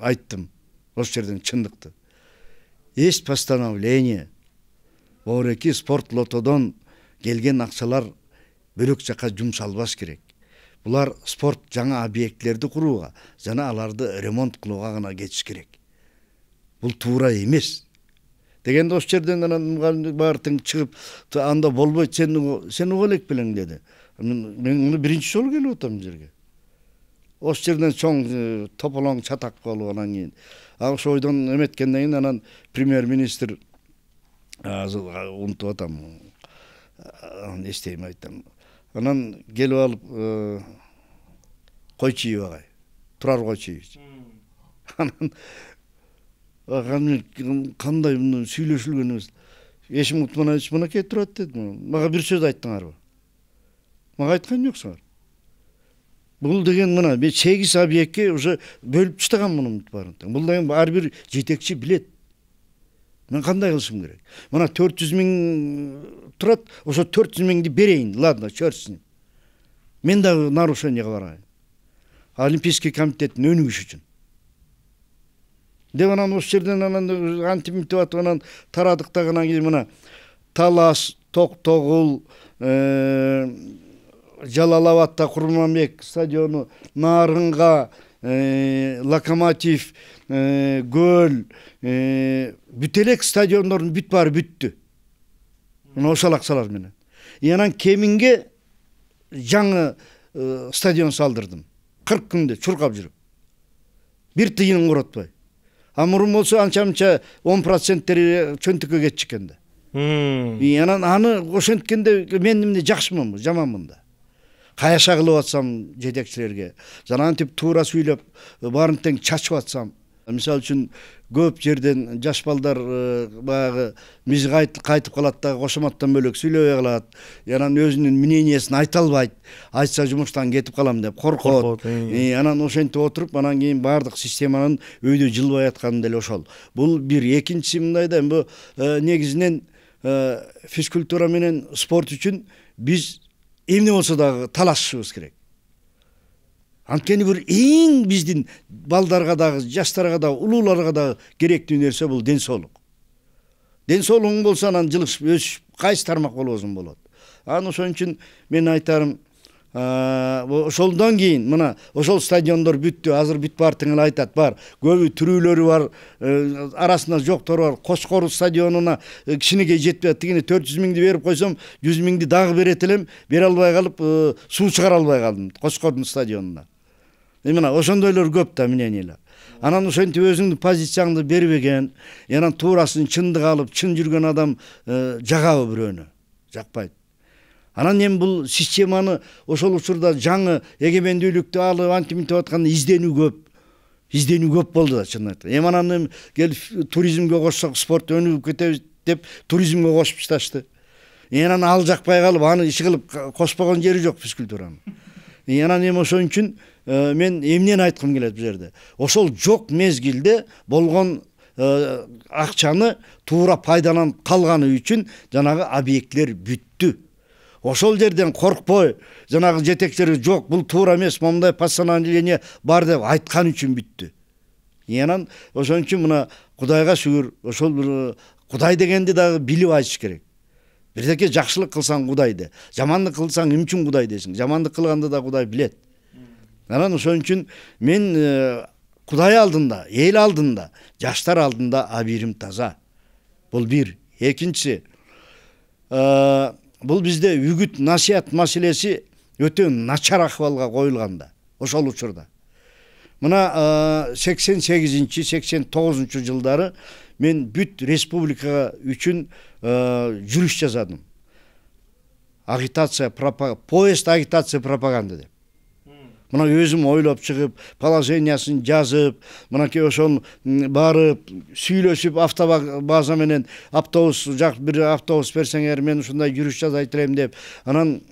айттым. Ошол жерден чындыкты. Есть постановление. Бороки спорт лотодон келген акчалар бөлөк жака жумшалбаш керек. Булар спорт жаңа объектилерди курууга жана аларды ремонт кылууга гана кетиш керек. Бул туура эмес. Дегенде ошол жерден анан баары тең чыгып, анда болбойт, сен уга элек белең деди. Мен муну биринчи жолу келип атам жерге. Ошол жерден чоң тополоң чатак болуп анан кийин ошол ойдон эметкенден кийин анан премьер-министр унутуп атам, эстейм айтам. Анан келип алып Койчиев агай, Турар Койчиевич. Анан кандай муну сүйлөшүлгөнүбүз. Эшим Утманович мынакей турат деди. Мага бир сөз айттыңарбы? Мага айткан жоксуңар. Бул деген мына 8 объектке уже бөлүп таштаган мунун баарын. Бул деген ар бир жетекчи билет. Мен кандай кылышым керек? Мына 400 миң турат, ошо 400 миңди берейин. Ладно, черт с ним. Мен дагы нарушениеге барайын. Олимпийский комитеттин өнүгүшү үчүн. Деп анан ошол жерден анан антиминтип атып анан тарадык дагы кийин мына Талас, Токтогул, Жалалабадта Курманбек стадиону, Нарынга, Локомотив, Көл, бүт элек стадиондордун бүт баары бүттү. Мына ошол акчалар менен. Анан Кеминге жаңы стадион салдырдым. 40 күндө чуркап жүрүп. Бир тыйынын коротпой. А мурун болсо анча-мынча 10%-тери чөнтүккө кетчү экен да. Анан аны ошенткенде мен эмне жакшымынбы, жаманмын да. Каяша кылып атсам жетекчилерге, жанантип туура сүйлөп, баарын тең чачып атсам, мисалы үчүн көп жерден жаш балдар баягы миз кайтып калат да кошоматтан бөлөк сүйлөбөй калат. Анан өзүнүн мнениясын айта албайт. Айтса жумуштан кетип калам деп коркот. Анан ошентип отуруп, анан кийин баардык системанын өйдө жылбай атканы деле ошол. Бул бир. Экинчиси мындай да, бул негизинен физкультура менен спорт үчүн биз эмне болсо дагы талашышыбыз керек. Анткени бир эң биздин балдарга дагы, жаштарга дагы, улууларга дагы керектүү нерсе бул ден соолук. Ден соолугуң болсо анан жылышып, өсүп, кайсы тармак болбосун болот. Анан ошон үчүн мен айтарым, ошолдон кийин мына ошол стадиондор бүттү, азыр бүт бар теңел айтат, бар. Көбү түрүүлөрү бар, арасында жоктору бар. Кошкор стадионуна кичинекей жетпей, тигине 400 миңди берип койсом, 100 миңди дагы берет элем, бере албай калып, суу чыгара албай калдым Кошкордун стадионуна. Мына ошондойлор көп да мнениялар. Анан ошентип өзүңдүн позицияңды бербеген, анан туурасын чындык алып, чын жүргөн адам жагабы бирөөнү? Жакпайт. Анан эми бул системаны ошол учурда жаңы эгемендүүлүктү алып антиминтип атканда изденүү көп болду да, чын айтканда. Эми анан келип туризмге кошсок спорт өнүгүп кетебиз деп туризмге кошуп ташташты. Анан ал жакпай калып, аны иш кылып кошпогон жери жок физкультуранын. Анан эми ошон үчүн мен эмнени айткым келет бул жерде. Ошол жок мезгилде болгон акчаны туура пайдаланып калганы үчүн жанагы объекттер бүттү. Ошол жерден коркпой, жанагы жетекчилер жок, бул туура эмес, момундай постановление бар деп айткан үчүн бүттү. Анан ошон үчүн мына Кудайга шүгүр, ошол бир Кудай дегенди дагы билип айтыш керек. Бирдеке жакшылык кылсаң Кудай де, жамандык кылсаң эмне үчүн Кудай десиң? Жамандык кылганды да Кудай билет. Анан ошон үчүн мен Кудай алдында, эл алдында, жаштар алдында абийирим таза. Бул бир. Экинчиси, бул бизде үгүт насият маселеси өтө начар акыбалга коюлганда, ошол учурда. Мына 88-89 жылдары мен бүт республика үчүн жүрүш жазадым. Агитация, поезд агитация пропаганда деп. Мына өзүм ойлоп чыгып, положениясын жазып, мынакей ошол барып, сүйлөшүп, автобаза менен автобус, бир автобус берсеңер, мен ушундай жүрүш жазайт элем деп. Анан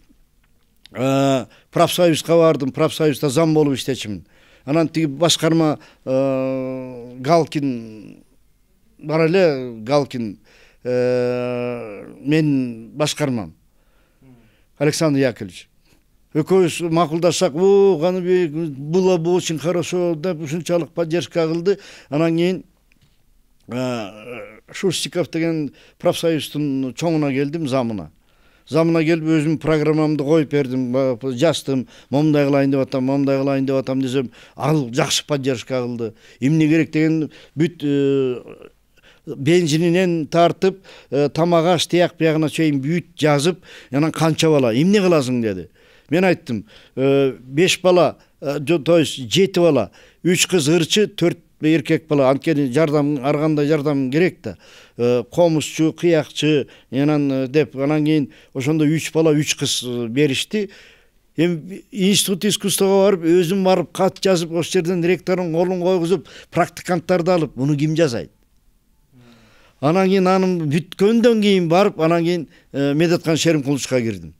профсоюзга бардым, профсоюзда зам болуп иштечимин. Анан тиги башкарма Галкин бар эле, Галкин мен башкармам. Александр Яковлевич. Экөөбүз макулдашсак, Каныбек, бул очень хорошо деп ушунчалык поддержка кылды. Анан кийин Шурстиков деген профсоюздун чоңуна келдим, замына. Замына келип өзүм программамды коюп бердим, жаздым, момундай кылайын деп атам, момундай кылайын деп атам десем, ал жакшы поддержка кылды. Эмне керек деген бүт бензининен тартып, тамак аш тияк биягына чейин бүт жазып, анан канча бала, эмне кыласың деди. Мен айттым, 5 бала, то есть 7 бала, 3 кыз ырчы, 4 эркек бала, анткени жардам, ар кандай жардам керек да. Комузчу, кыякчы, деп, анан кийин ошондо 3 бала, 3 кыз беришти. Институт искусствого барып, өзүм барып кат жазып, ошол жерден ректордун колун койгузуп, практиканттарды алып, муну ким жасайт? Анан кийин анын бүткөндөн кийин барып, анан кийин Медеткан Шеримкуловичка кирдим.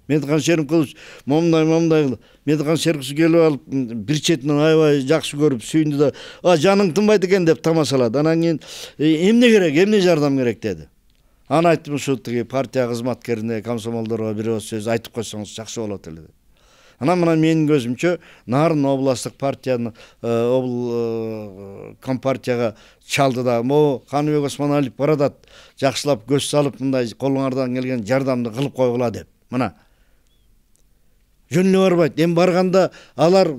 Медеткан Шеримкулович момундай Медеткан Шеримкулович келип алып, бир четинен аябай жакшы көрүп, сүйүндү да, жаның тынбайт экен деп тамашалады. Анан кийин эмне керек, эмне жардам керек деди. Аны айттым, ушу тиги партия кызматкерине, комсомолдорго бир ооз сөз айтып койсоңуз жакшы болот эле деп. Анан мына менин көзүмчө Нарын областтык партияны компартияга чалды да, могу Каныбек Осмоналиев баратат, жакшылап көз салып, мындай колуңардан келген жардамды кылып койгула деп. Мына жөн эле барбайт. Эми барганда алар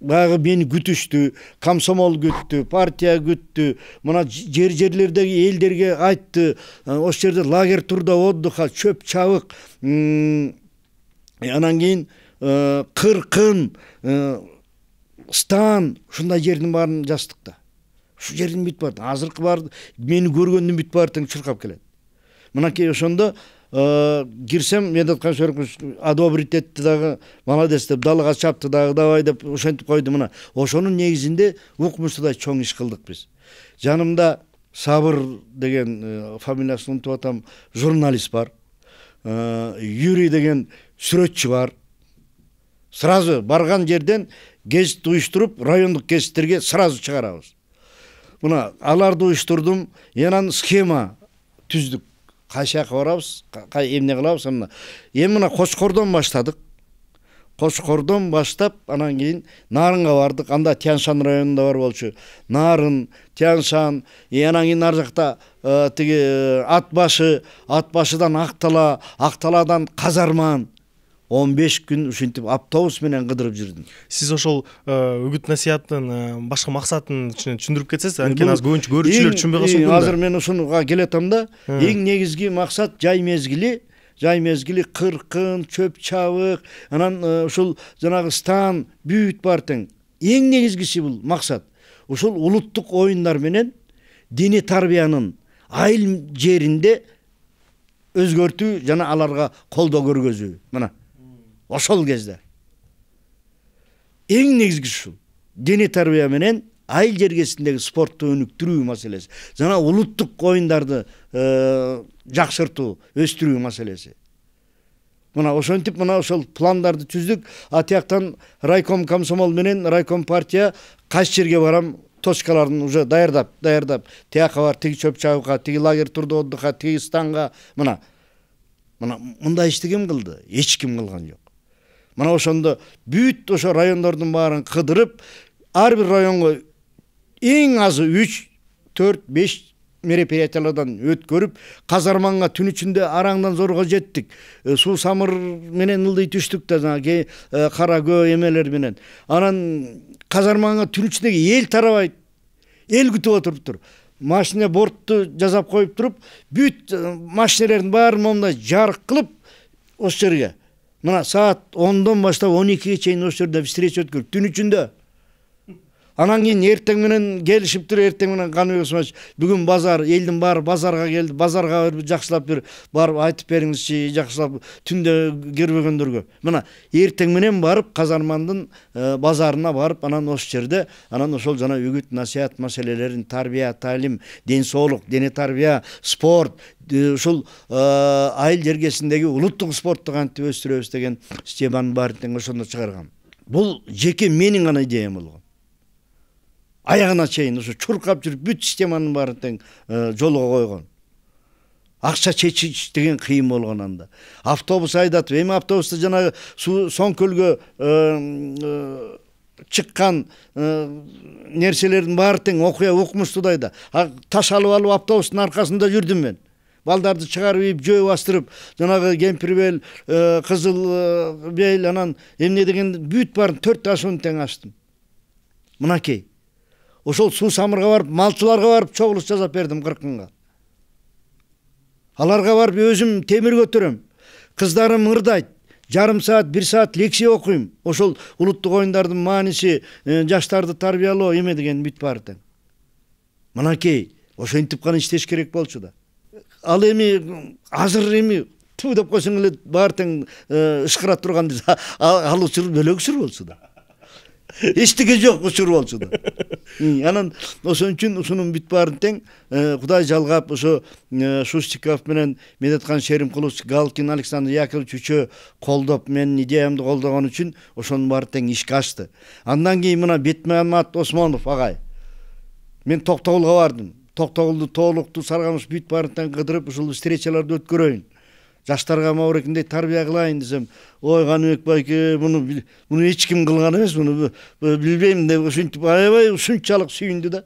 баягы мени күтүштү, комсомол күттү, партия күттү, мына жерлердеги элдерге айтты, ошол жерде лагерь турда отдыха, чөп чабык, анан кийин Кыркын, Стан, ушундай жердин баарын жаздык да. Ушу жердин бүт бар. Азыркы бар, мени көргөндүн бүт бар тең чуркап келет. Мынакей ошондо кирсем, Медеткан Шерикович одобрить этти дагы, молодец деп, далга чапты дагы, давай деп ошентип койду. Мына ошонун негизинде укмуштуудай чоң иш кылдык биз. Жанымда Сабыр деген, фамилиясын унутуп атам, журналист бар. Юрий деген сүрөтчү бар. Сразу барган жерден гезит уюштуруп, райондук гезиттерге сразу чыгарабыз. Мына аларды уюштурдум, анан схема түздүк. Кайсы жака барабыз, эмне кылабыз, эми мына Кочкордон баштадык. Кочкордон баштап, анан кийин Нарынга бардык. Анда Тянь-Шань районунда бар болчу. Нарын, Тянь-Шань, анан кийин ар жакта тиги Атбашыдан Актала, Акталадан Казарман. 15 күн ушинтип автобус менен кыдырып жүрдүм. Сиз ошол үгүт насыяттын башка максатын түшүндүрүп кетсеңиз, анткени азыр көбүнчө көрүүчүлөр түшүнбөй калышы мүмкүн да. Азыр мен ушуга келетам да. Эң негизги максат жай мезгили кыркын, чөп чабык, анан ушул жанагы Стан бүт бар тең. Эң негизгиси бул максат. Ушул улуттук оюндар менен диний тарбиянын айыл жеринде өзгөртүү жана аларга колдоо көргөзүү. Мына ошол кезде эң негизгиси ушул. Диний тарбия менен айыл жергесиндеги спортту өнүктүрүү маселеси. Жана улуттук оюндарды жакшыртуу, өстүрүү маселеси. Мына ошентип мына ошол пландарды түздүк. Атияктан райком комсомол менен райком партия кайсы жерге барам, точкаларын уже даярдап, тияка бар, тиги чөп чабыкка, тиги лагерь турда отдыха, тиги Станга, мына мындай ишти ким кылды? Эч ким кылган жок. Мына ошондо бүт ошо райондордун баарын кыдырып, ар бир районго эң азы 3, 4, 5 мероприятиялардан өткөрүп, Казарманга түн ичинде араңдан зорго жеттик. Суу самыр менен ылдый түштүк да, жанагы кара көө эмелер менен. Анан Казарманга түн ичиндеги эл тарабайт. Эл күтүп отуруптур. Машина бортту жасап коюп туруп, бүт машиналердин баарын момундай жарык кылып ошол жерге. Мына саат 10-дон баштап 12-ге чейин ошол жерде встреча өткөрүп, түн ичинде. Анан кийин эртең менен келишиптир, эртең менен Каныбек Осмонович бүгүн базар, элдин баары базарга келди, базарга жакшылап бир барып айтып бериңизчи, жакшылап түндө кирбегөндөргө. Мына эртең менен барып Казармандын базарына барып, анан ошол жерде, анан ошол жана үгүт насыят маселелерин, тарбия, таалим, ден соолук, дене тарбия, спорт, ушул айыл жергесиндеги улуттук спортту кантип өстүрөбүз деген схеманын баарын тең ошондо чыгаргам. Бул жеке менин гана идеям болгон. Аягына чейин ушу чуркап жүрүп бүт системанын баарын тең жолго койгон. Акча чечиш деген кыйын болгон анда. Автобус айдатып, эми автобуста жанагы Соң көлгө чыккан нерселердин баары тең окуя укмуштуудай да. Таш алып автобустун аркасында жүрдүм мен. Балдарды чыгарып, жөө бастырып, жанагы кемпирбел, кызыл бел, анан эмне деген бүт баарын 4 ташын тең ачтым. Мынакей. Ошол суу самырга барып, малчыларга барып чогулуш жасап бердим Кыркынга. Аларга барып өзүм темир көтөрөм. Кыздарым ырдайт, жарым саат 1 саат лекция окуйм. Ошол улуттук оюндардын мааниси, жаштарды тарбиялоо эме деген бүт бар тең. Мынакей ошентип гана иштеш керек болчу да. Ал эми азыр эми туу деп койсоң эле баары тең ышкыра турган ал учур бөлөк учур болчу да. Эчтеке жок учур болчу да. Анан ошон үчүн ушунун бүт баарын тең Кудай жалгап ошо Шустиков менен Медеткан Шеримкулович, Галкин Александр Яковлевич үчөө колдоп, менин идеямды колдогон үчүн ошонун баары тең ишке ашты. Андан кийин мына Бетмамат Осмонов агай. Мен Токтогулга бардым. Токтогулду, Тоолукту, Саргамыш бүт баарын тең кыдырып ушул встречаларды өткөрөйүн. Жаштарга мабырекиндей тарбия кылайын десем, ой Каныбек байке, муну эч ким кылган эмес, муну билбейм деп ушинтип аябай ушунчалык сүйүндү да.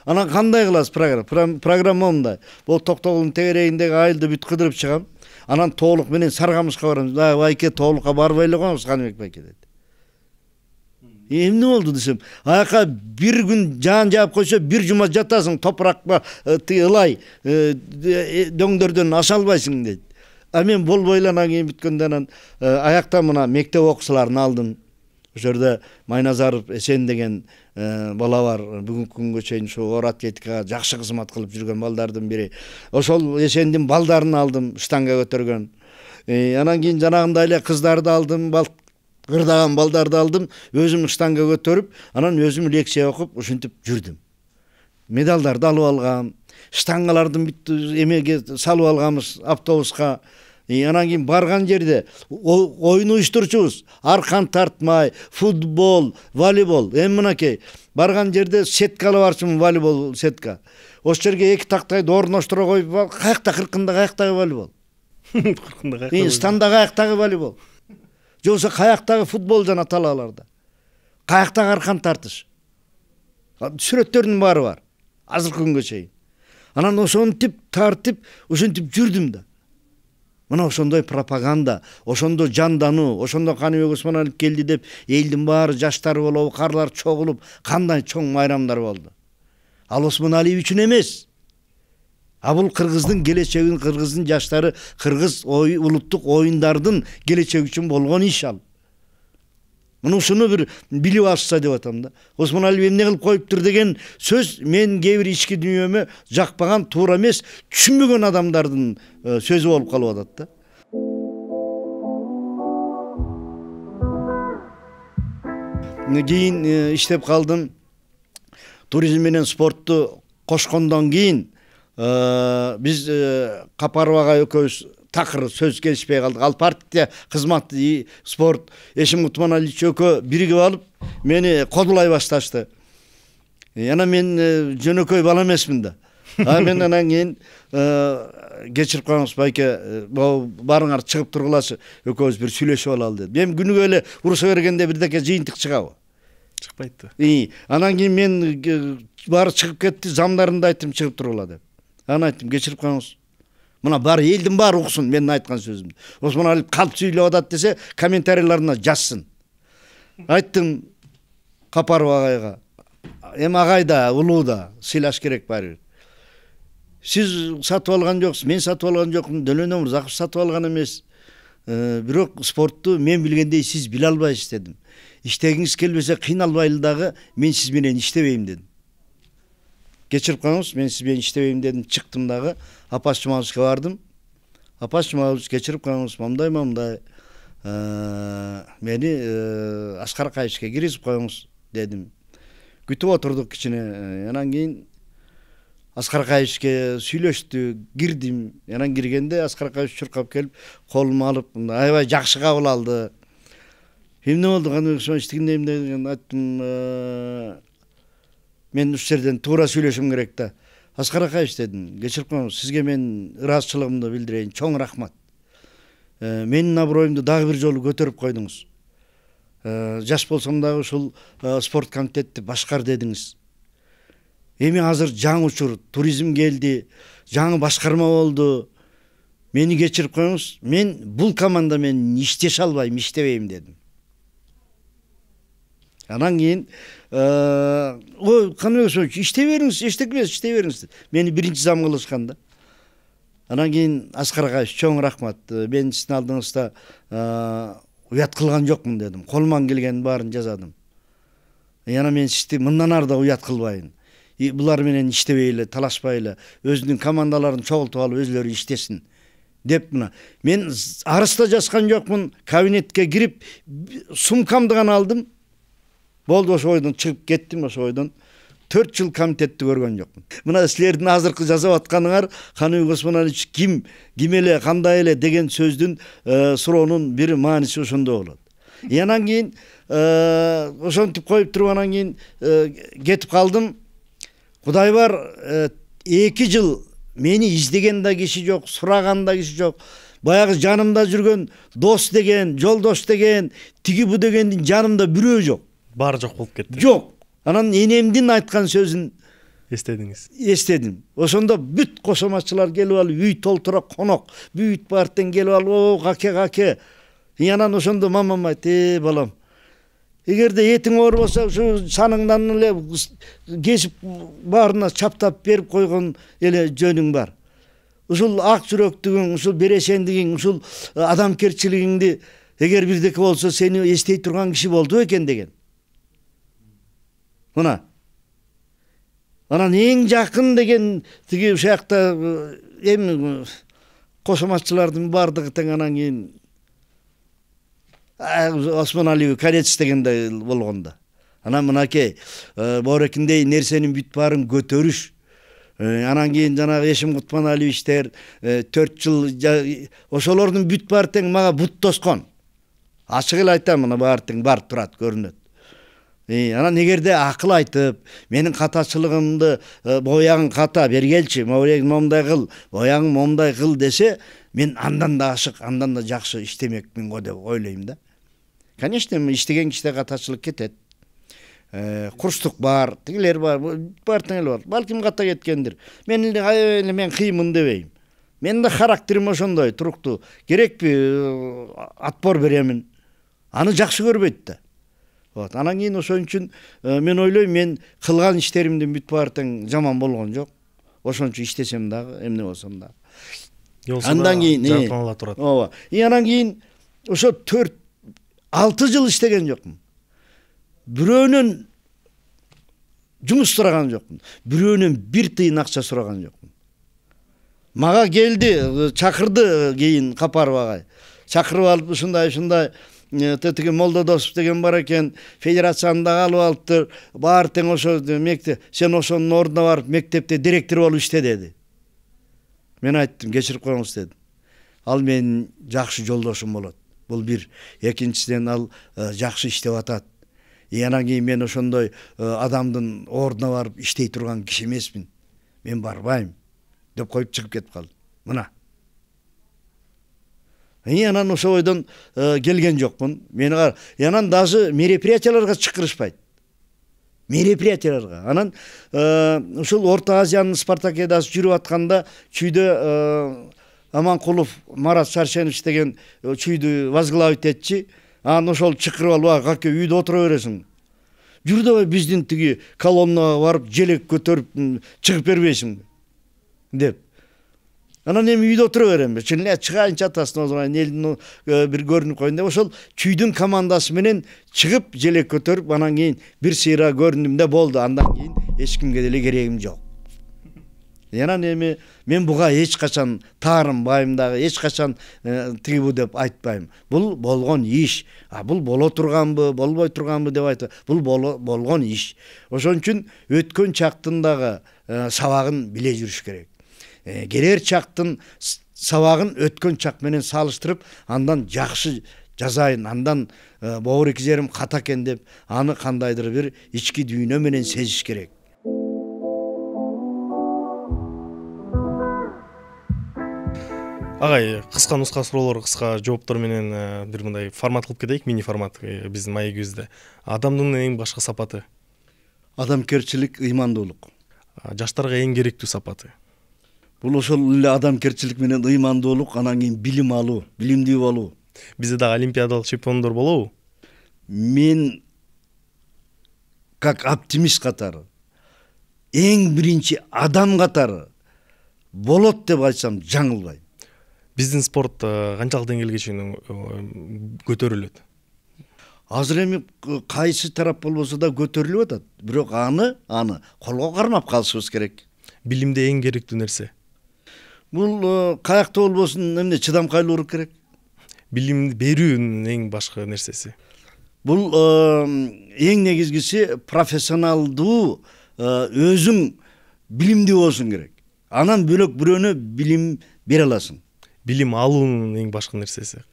Анан кандай кыласыз программа мындай. Бул Токтогулдун тегерегиндеги айылды бүт кыдырып чыгам. Анан Тоолук менен Саргамышка барам. Байке, Тоолукка барбай эле коңуз Каныбек байке деди. Эмне болду десем, аяка бир күн жаан жаап койсо, бир жума жатасың, топуракка ылай, дөңдөрдөн аша албайсың дейт. А мен болбой эле анан кийин бүткөндөн анан аякта мына мектеп окуучуларын алдым. Ошол жерде Майназаров Эсен деген бала бар. Бүгүнкү күнгө чейин ушу оор атлетикага жакшы кызмат кылып жүргөн балдардын бири. Ошол Эсендин балдарын алдым, штанга көтөргөн. Анан кийин жанагындай эле кыздарды алдым, кырдаган балдарды алдым, өзүм штанга көтөрүп, анан өзүм лекция окуп, ушинтип жүрдүм. Медалдарды алып алгам, штангалардын бүт эмеге салып алганбыз автобуска. Анан кийин барган жерде оюн уюштурчубуз, аркан тартмай, футбол, волейбол. Мынакей барган жерде сеткалы барчумун, волейбол сетка. Ошол жерге эки тактайды орноштура коюп, каякта кыркында каяктагы волейбол. Кыркында каякта. Станда каяктагы волейбол. Жоксо каяктагы футбол жана талааларда. Каяктагы аркан тартыш. Сүрөттөрдүн баары бар. Азыркы күнгө чейин. Анан ошентип тартып, ошентип жүрдүм да. Мына ошондой пропаганда, ошондо жандануу, ошондо Каныбек Осмоналиев келди деп элдин баары жаштар болобу, карлар чогулуп, кандай чоң майрамдар болду. Ал Осмоналиев үчүн эмес. А бул Кыргыздын келечегин, Кыргыздын жаштары, Кыргыз улуттук оюндардын келечеги үчүн болгон иш ал. Мына ушуну бир билип алышса деп атам да. Осмоналиев эмне кылып коюптур деген сөз мен кээ бир ички дүйнөмө жакпаган, туура эмес, түшүнбөгөн адамдардын сөзү болуп калып атат да. Кийин иштеп калдым. Туризм менен спортту кошкондон кийин биз Капаров агай экөөбүз такыр сөз келишпей калдык. Ал партия кызмат, спорт, Эшим Утманалиевич экөө биригип алып мени кодулай башташты. Анан мен жөнөкөй бала эмесмин да. Мен анан кийин кечирип коюңуз байке, барыңар чыгып тургулачы, экөөбүз бир сүйлөшүп алалы деди. Мен күнүгө эле уруша бергенде бирдеке жыйынтык чыгабы? Чыкпайт. Анан кийин мен баары чыгып кетти, замдарымды айттым чыгып тургула деп. Анан айттым, кечирип коюңуз. Мына баары элдин баары уксун менин айткан сөзүмдү. Осмоналиев калп сүйлөп атат десе, комментарийларына жазсын. Айттым Капаров агайга, эми агай да, улуу да, сыйлаш керек баары. Сиз сатып алган жоксуз, мен сатып алган жокмун, Дөлөн Өмүрзаков сатып алган эмес. Бирок спортту мен билгендей сиз биле албайсыз дедим. Иштегиңиз келбесе кыйналбайлы дагы, мен сиз менен иштебейм дедим. Кечирип коюңуз, мен сиз менен иштебейм дедим, чыктым дагы. Апас Жумаловичке бардым. Апас Жумалович, кечирип коюңуз, мындай мени Аскар Акаевичке киргизип коюңуз дедим. Күтүп отурдук кичине. Анан кийин Аскар Акаевичке сүйлөштү, кирдим. Анан киргенде Аскар Акаевич чуркап келип, колума алып, аябай жакшы кабыл алды. Эмне болду, Каныбек Осмонович дегенде деген айттым, мен ушул жерден туура сүйлөшүм керек да. Аскар Акаевич дедим, кечирип коюңуз, сизге мен ыраазычылыгымды билдирейин, чоң рахмат. Менин аброюмду дагы бир жолу көтөрүп койдуңуз. Жаш болсом дагы ушул спорт комитетти башкар дедиңиз. Эми азыр жаңы учур, туризм келди, жаңы башкарма болду. Мени кечирип коюңуз, мен бул команда менен иштеше албайм, иштебейм дедим. Анан кийин ой, Каныбек Осмонович, иштей бериңиз, эчтекмес, иштей бериңиз. Мени биринчи зам кылышкан да. Анан кийин Аскар Акаевич, чоң рахмат. Мен сиздин алдыңызда уят кылган жокмун дедим. Колуман келгенин баарын жазадым. Яна мен мындан ары да уят кылбайын. Булар менен иштебей эле, талашпай эле, өзүнүн командаларын чогултуп алып өзлөрү иштесин деп мына. Мен арыз да жазган жокмун, кабинетке кирип сумкамды гана алдым. Болду, ошо ойдон чыгып кеттим, ошо ойдон 4 жыл комитетти көргөн жокмун. Мына силердин азыркы жасап атканыңар Каныбек Осмонович ким эле, кандай эле деген сөздүн суроонун бир мааниси ошондо болот. Анан кийин ошентип коюп туруп анан кийин кетип калдым. Кудай бар, 2 жыл мени издеген да киши жок, сураган да киши жок. Баягы жанымда жүргөн дос деген, жолдош деген, тиги бу дегендин жанымда бирөө жок. Баары жок болуп кетти. Жок. Анан энемдин айткан сөзүн эстедим. Ошондо бүт кошоматчылар келип алып, үй толтура конок, бүт бартен келип алып, о, каке. Анан ошондо мамам айтты, балам, эгерде этиң оор болсо, ушу саныңдан эле кесип баарына чаптап берип койгон эле жөнүң бар. Ушул ак жүрөктүгүң, ушул берешендигиң, ушул адамкерчилигиңди эгер бирдеке болсо сени эстей турган киши болду экен деген. Мына. Анан эң жакын деген тиги ушакта эми кошоматчылардын бардыгы тең анан кийин Осмоналиев Карец дегенде болгондо. Анан мынакей Боорекиндей нерсенин бүт баарын көтөрүш. Анан кийин жанагы Эшим Кутманалиевичтер 4 жыл ошолордун бүт баары тең мага бут тоскон. Ачык эле айтам, мына баары тең бар турат, көрүнөт. Анан эгерде акыл айтып, менин катачылыгымды боягың ката бергелчи, момундай кыл, боягың момундай кыл десе, мен андан да ашык, андан да жакшы иштемекмин го деп ойлойм да. Конечно, иштеген кишиде катачылык кетет. Курстук бар, тигилер бар, бар тең эле бар. Балким ката кеткендир. Мен кыймын дебейм. Менин да характерим ошондой, туруктуу. Керекпи отпор беремин. Аны жакшы көрбөйт да. Анан кийин ошон үчүн мен ойлойм, мен кылган иштеримдин бүт баары тең жаман болгон жок. Ошон үчүн иштесем дагы, эмне болсом да. Андан кийин жаратканала турат. Ооба. Анан кийин ошо 4-6 жыл иштеген жокмун. Бирөөнөн жумуш сураган жокмун. Бирөөнөн бир тыйын акча сураган жокмун. Мага келди, чакырды кийин Капаров агай. Чакырып алып ушундай тетиги Молдодосов деген бар экен, федерацияда алып алыптыр. Баары тең ошо мектеп, сен ошонун ордуна барып мектепте директор болуп иште деди. Мен айттым, кечирип коюңуз дедим. Ал менин жакшы жолдошум болот. Бул бир. Экинчиден ал жакшы иштеп атат. Анан кийин мен ошондой адамдын ордуна барып иштей турган киши эмесмин. Мен барбайм деп коюп чыгып кетип калдым. Мына. Анан ошо ойдон келген жокмун. Мен анан даже мероприятияларга чакырышпайт. Мероприятияларга. Анан ушул Орто Азиянын спартакиадасы жүрүп атканда чүйдө Аманкулов Марат Шаршенович деген чүйдү возглавить этчи. Анан ошол чакырып алып, каке үйдө отура бересиң. Жүр да биздин тиги колоннага барып желек көтөрүп чыгып бербейсиңби деп. Анан эми үйдө отура беремби? Чын эле чыгайынча атасына озурайын, элдин бир көрүнүп коюн деп ошол чүйдүн командасы менен чыгып желек көтөрүп, анан кийин бир сыйра көрүндүм да болду. Андан кийин эч кимге деле керегим жок. Анан эми мен буга эч качан таарынбайм дагы, эч качан тиги бу деп айтпайм. Бул болгон иш. Бул боло турганбы, болбой турганбы деп айтып, бул болгон иш. Ошон үчүн өткөн чактын дагы сабагын биле жүрүш керек. Келер чактын сабагын өткөн чак менен салыштырып, андан жакшы жазайын, андан боору жерим ката экен деп, аны кандайдыр бир ички дүйнө менен сезиш керек. Агай, кыска нуска суроолор, кыска жооптор менен бир мындай формат кылып кетейик, мини формат биздин маегибизде. Адамдын эң башкы сапаты? Адамкерчилик, ыймандуулук. Жаштарга эң керектүү сапаты? Бул ошол эле адамкерчилик менен ыймандуулук, анан кийин билим алуу, билимдүү болуу. Бизде дагы олимпиадалык чемпиондор болобу? Мен как оптимист катары, эң биринчи адам катары болот деп айтсам жаңылбайм. биздин спорт канчалык деңгээлге чейин көтөрүлөт? Азыр эми кайсы тарап болбосо да көтөрүлүп атат, бирок аны колго кармап калышыбыз керек. Билимде эң керектүү нерсе? Бул каякта болбосун эмне чыдамкайлуулук керек. Билимди берүүнүн эң башкы нерсеси? Бул эң негизгиси профессионалдуу өзүң билимдүү болсуң керек. Анан бөлөк бирөөнө билим бере аласың. Билим алуунун эң башкы нерсеси?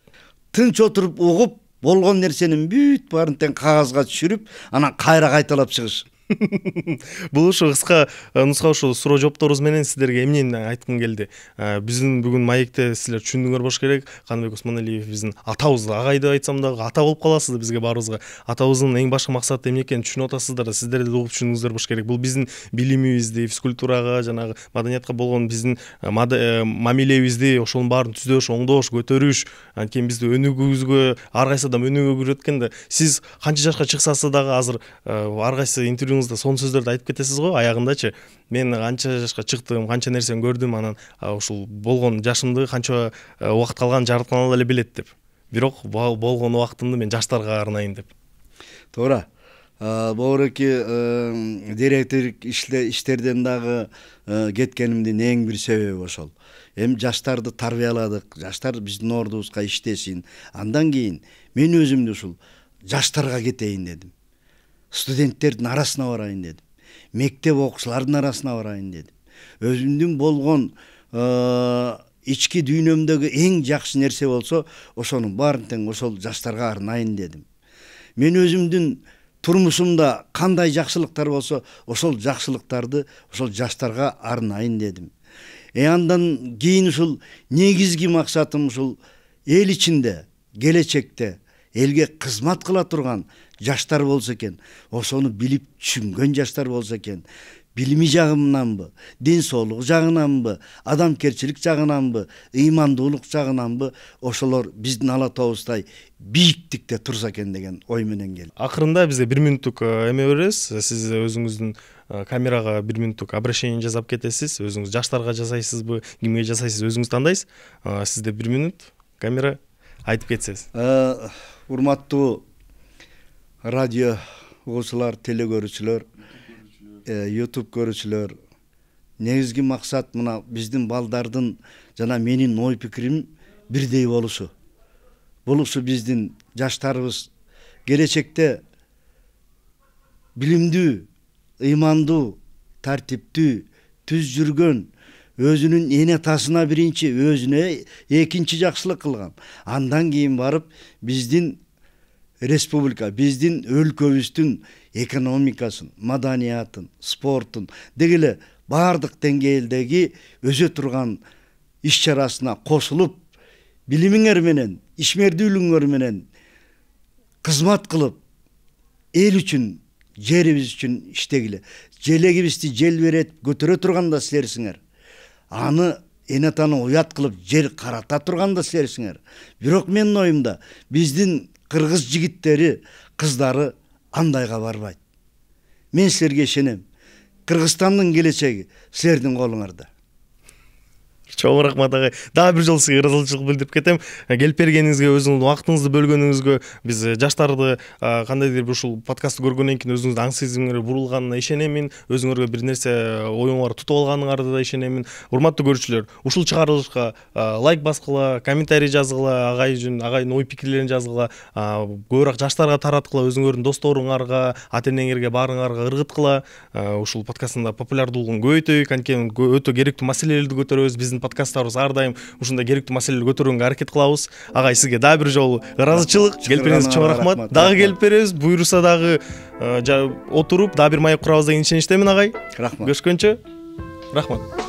Тынч отуруп угуп, болгон нерсенин бүт баарын тең кагазга түшүрүп, анан кайра кайталап чыгыш. Бул ушу кыска нуска ушул суроо жоопторубуз менен сиздерге эмнени айткым келди. Биздин бүгүн маекте силер түшүндүңөр болуш керек. Каныбек Усмоналиев биздин атабыз, агай деп айтсам дагы ата болуп каласыздар бизге баарыбызга. Атабыздын эң башкы максаты эмне экенин түшүнүп атасыздар да, сиздер да угуп түшүнүңүздөр болуш керек. Бул биздин билимибизди, физкультурага, жанагы маданиятка болгон биздин мамилебизди ошонун баарын түзөш, оңдош, көтөрүш, анткени бизди өнүгүүбүзгө ар кайсы адам өнүгүүгө өткөндө сиз канча жашка чыксаңыз дагы азыр ар кайсы интервью сонун сөздөрдү айтып кетесиз го. Аягындачы мен канча жашка чыктым, канча нерсени көрдүм, анан ушул болгон жашымды канча убакыт калганын жараткан Алла эле билет деп. Бирок болгон убактымды мен жаштарга арнайын деп. Туура. Богореки директорлук иштерден дагы кеткенимдин эң бир себеби ошол. Эми жаштарды тарбияладык, жаштар биздин ордубузга иштесин. Андан кийин мен өзүмдү ушул жаштарга кетейин дедим. Студенттердин арасына барайын дедим. Мектеп окуучулардын арасына барайын дедим. Өзүмдүн болгон ички дүйнөмдөгү эң жакшы нерсе болсо, ошонун баарын тең ошол жаштарга арнайын дедим. Мен өзүмдүн турмушумда кандай жакшылыктар болсо, ошол жакшылыктарды ошол жаштарга арнайын дедим. Андан кийин ушул негизги максатым ушул эл ичинде, келечекте элге кызмат кыла турган жаштар болсо экен, ошону билип түшүнгөн жаштар болсо экен, билими жагынанбы, ден соолук жагынанбы, адамкерчилик жагынанбы, ыймандуулук жагынанбы, ошолор биздин ала тообуздай бийиктикте турса экен деген ой менен келдим. Акырында бизге 1 мүнөттүк эме беребиз. Сиз өзүңүздүн камерага 1 мүнөттүк обращение жазап кетесиз. Өзүңүз жаштарга жасайсызбы, кимге жасайсыз, өзүңүз тандайсыз. Сизде 1 мүнөт камера, айтып кетсеңиз. Урматтуу радио угуучулар, теле көрүүчүлөр, YouTube көрүүчүлөр, негизги максат мына биздин балдардын жана менин ой пикирим бирдей болушу. Бул ушу биздин жаштарыбыз келечекте билимдүү, ыймандуу, тартиптүү, түз жүргөн, өзүнүн эне атасына биринчи, өзүнө экинчи жакшылык кылган. Андан кийин барып биздин республика, биздин өлкөбүздүн экономикасын, маданиятын, спортун дегеле баардык деңгээлдеги өзө турган иш чарасына кошулуп, билимиңер менен, ишмердүүлүгүңөр менен кызмат кылып, эл үчүн, жерибиз үчүн иштегиле. Желегибизди желбирет көтөрө турганда силерсиңер. Аны эне атаны уят кылып жер карата турганда силерсиңер. Бирок менин оюмда биздин кыргыз жигиттери, кыздары андайга барбайт. Мен силерге ишенем. Кыргызстандын келечеги силердин колуңарда. Чоң рахмат агай. Дагы бир жолу сизге ыраазычылык билдирип кетем. Келип бергениңизге, өзүңүздүн убактыңызды бөлгөнүңүзгө, биз жаштарды кандайдыр ушул подкастты көргөндөн кийин өзүңүздүн аң сезимиңерге бурулганына ишенемин. Өзүңөргө бир нерсе оюңар тутуп алганыңарды да ишенемин. Урматтуу көрүүчүлөр, ушул чыгарылышка лайк баскыла, комментарий жазгыла, агайдын ой пикирлерин жазгыла, көбүрөөк жаштарга тараткыла, өзүңөрдүн досторуңарга, ата-энеңерге баарыңарга ыргыткыла. Ушул подкастында популярдуулугун көбөйтөйүк, анткени өтө керектүү маселелерди көтөрөбүз. Биздин подкасттарыбыз ар дайым ушундай керектүү маселелерди көтөрүүгө аракет кылабыз. Агай, сизге дагы бир жолу ыраазычылык, келип бергениңизге чоң рахмат. Дагы келип беребиз, буйруса дагы отуруп дагы бир маек курабыз деген ишеничтемин агай. Рахмат. Көрүшкөнчө. Рахмат.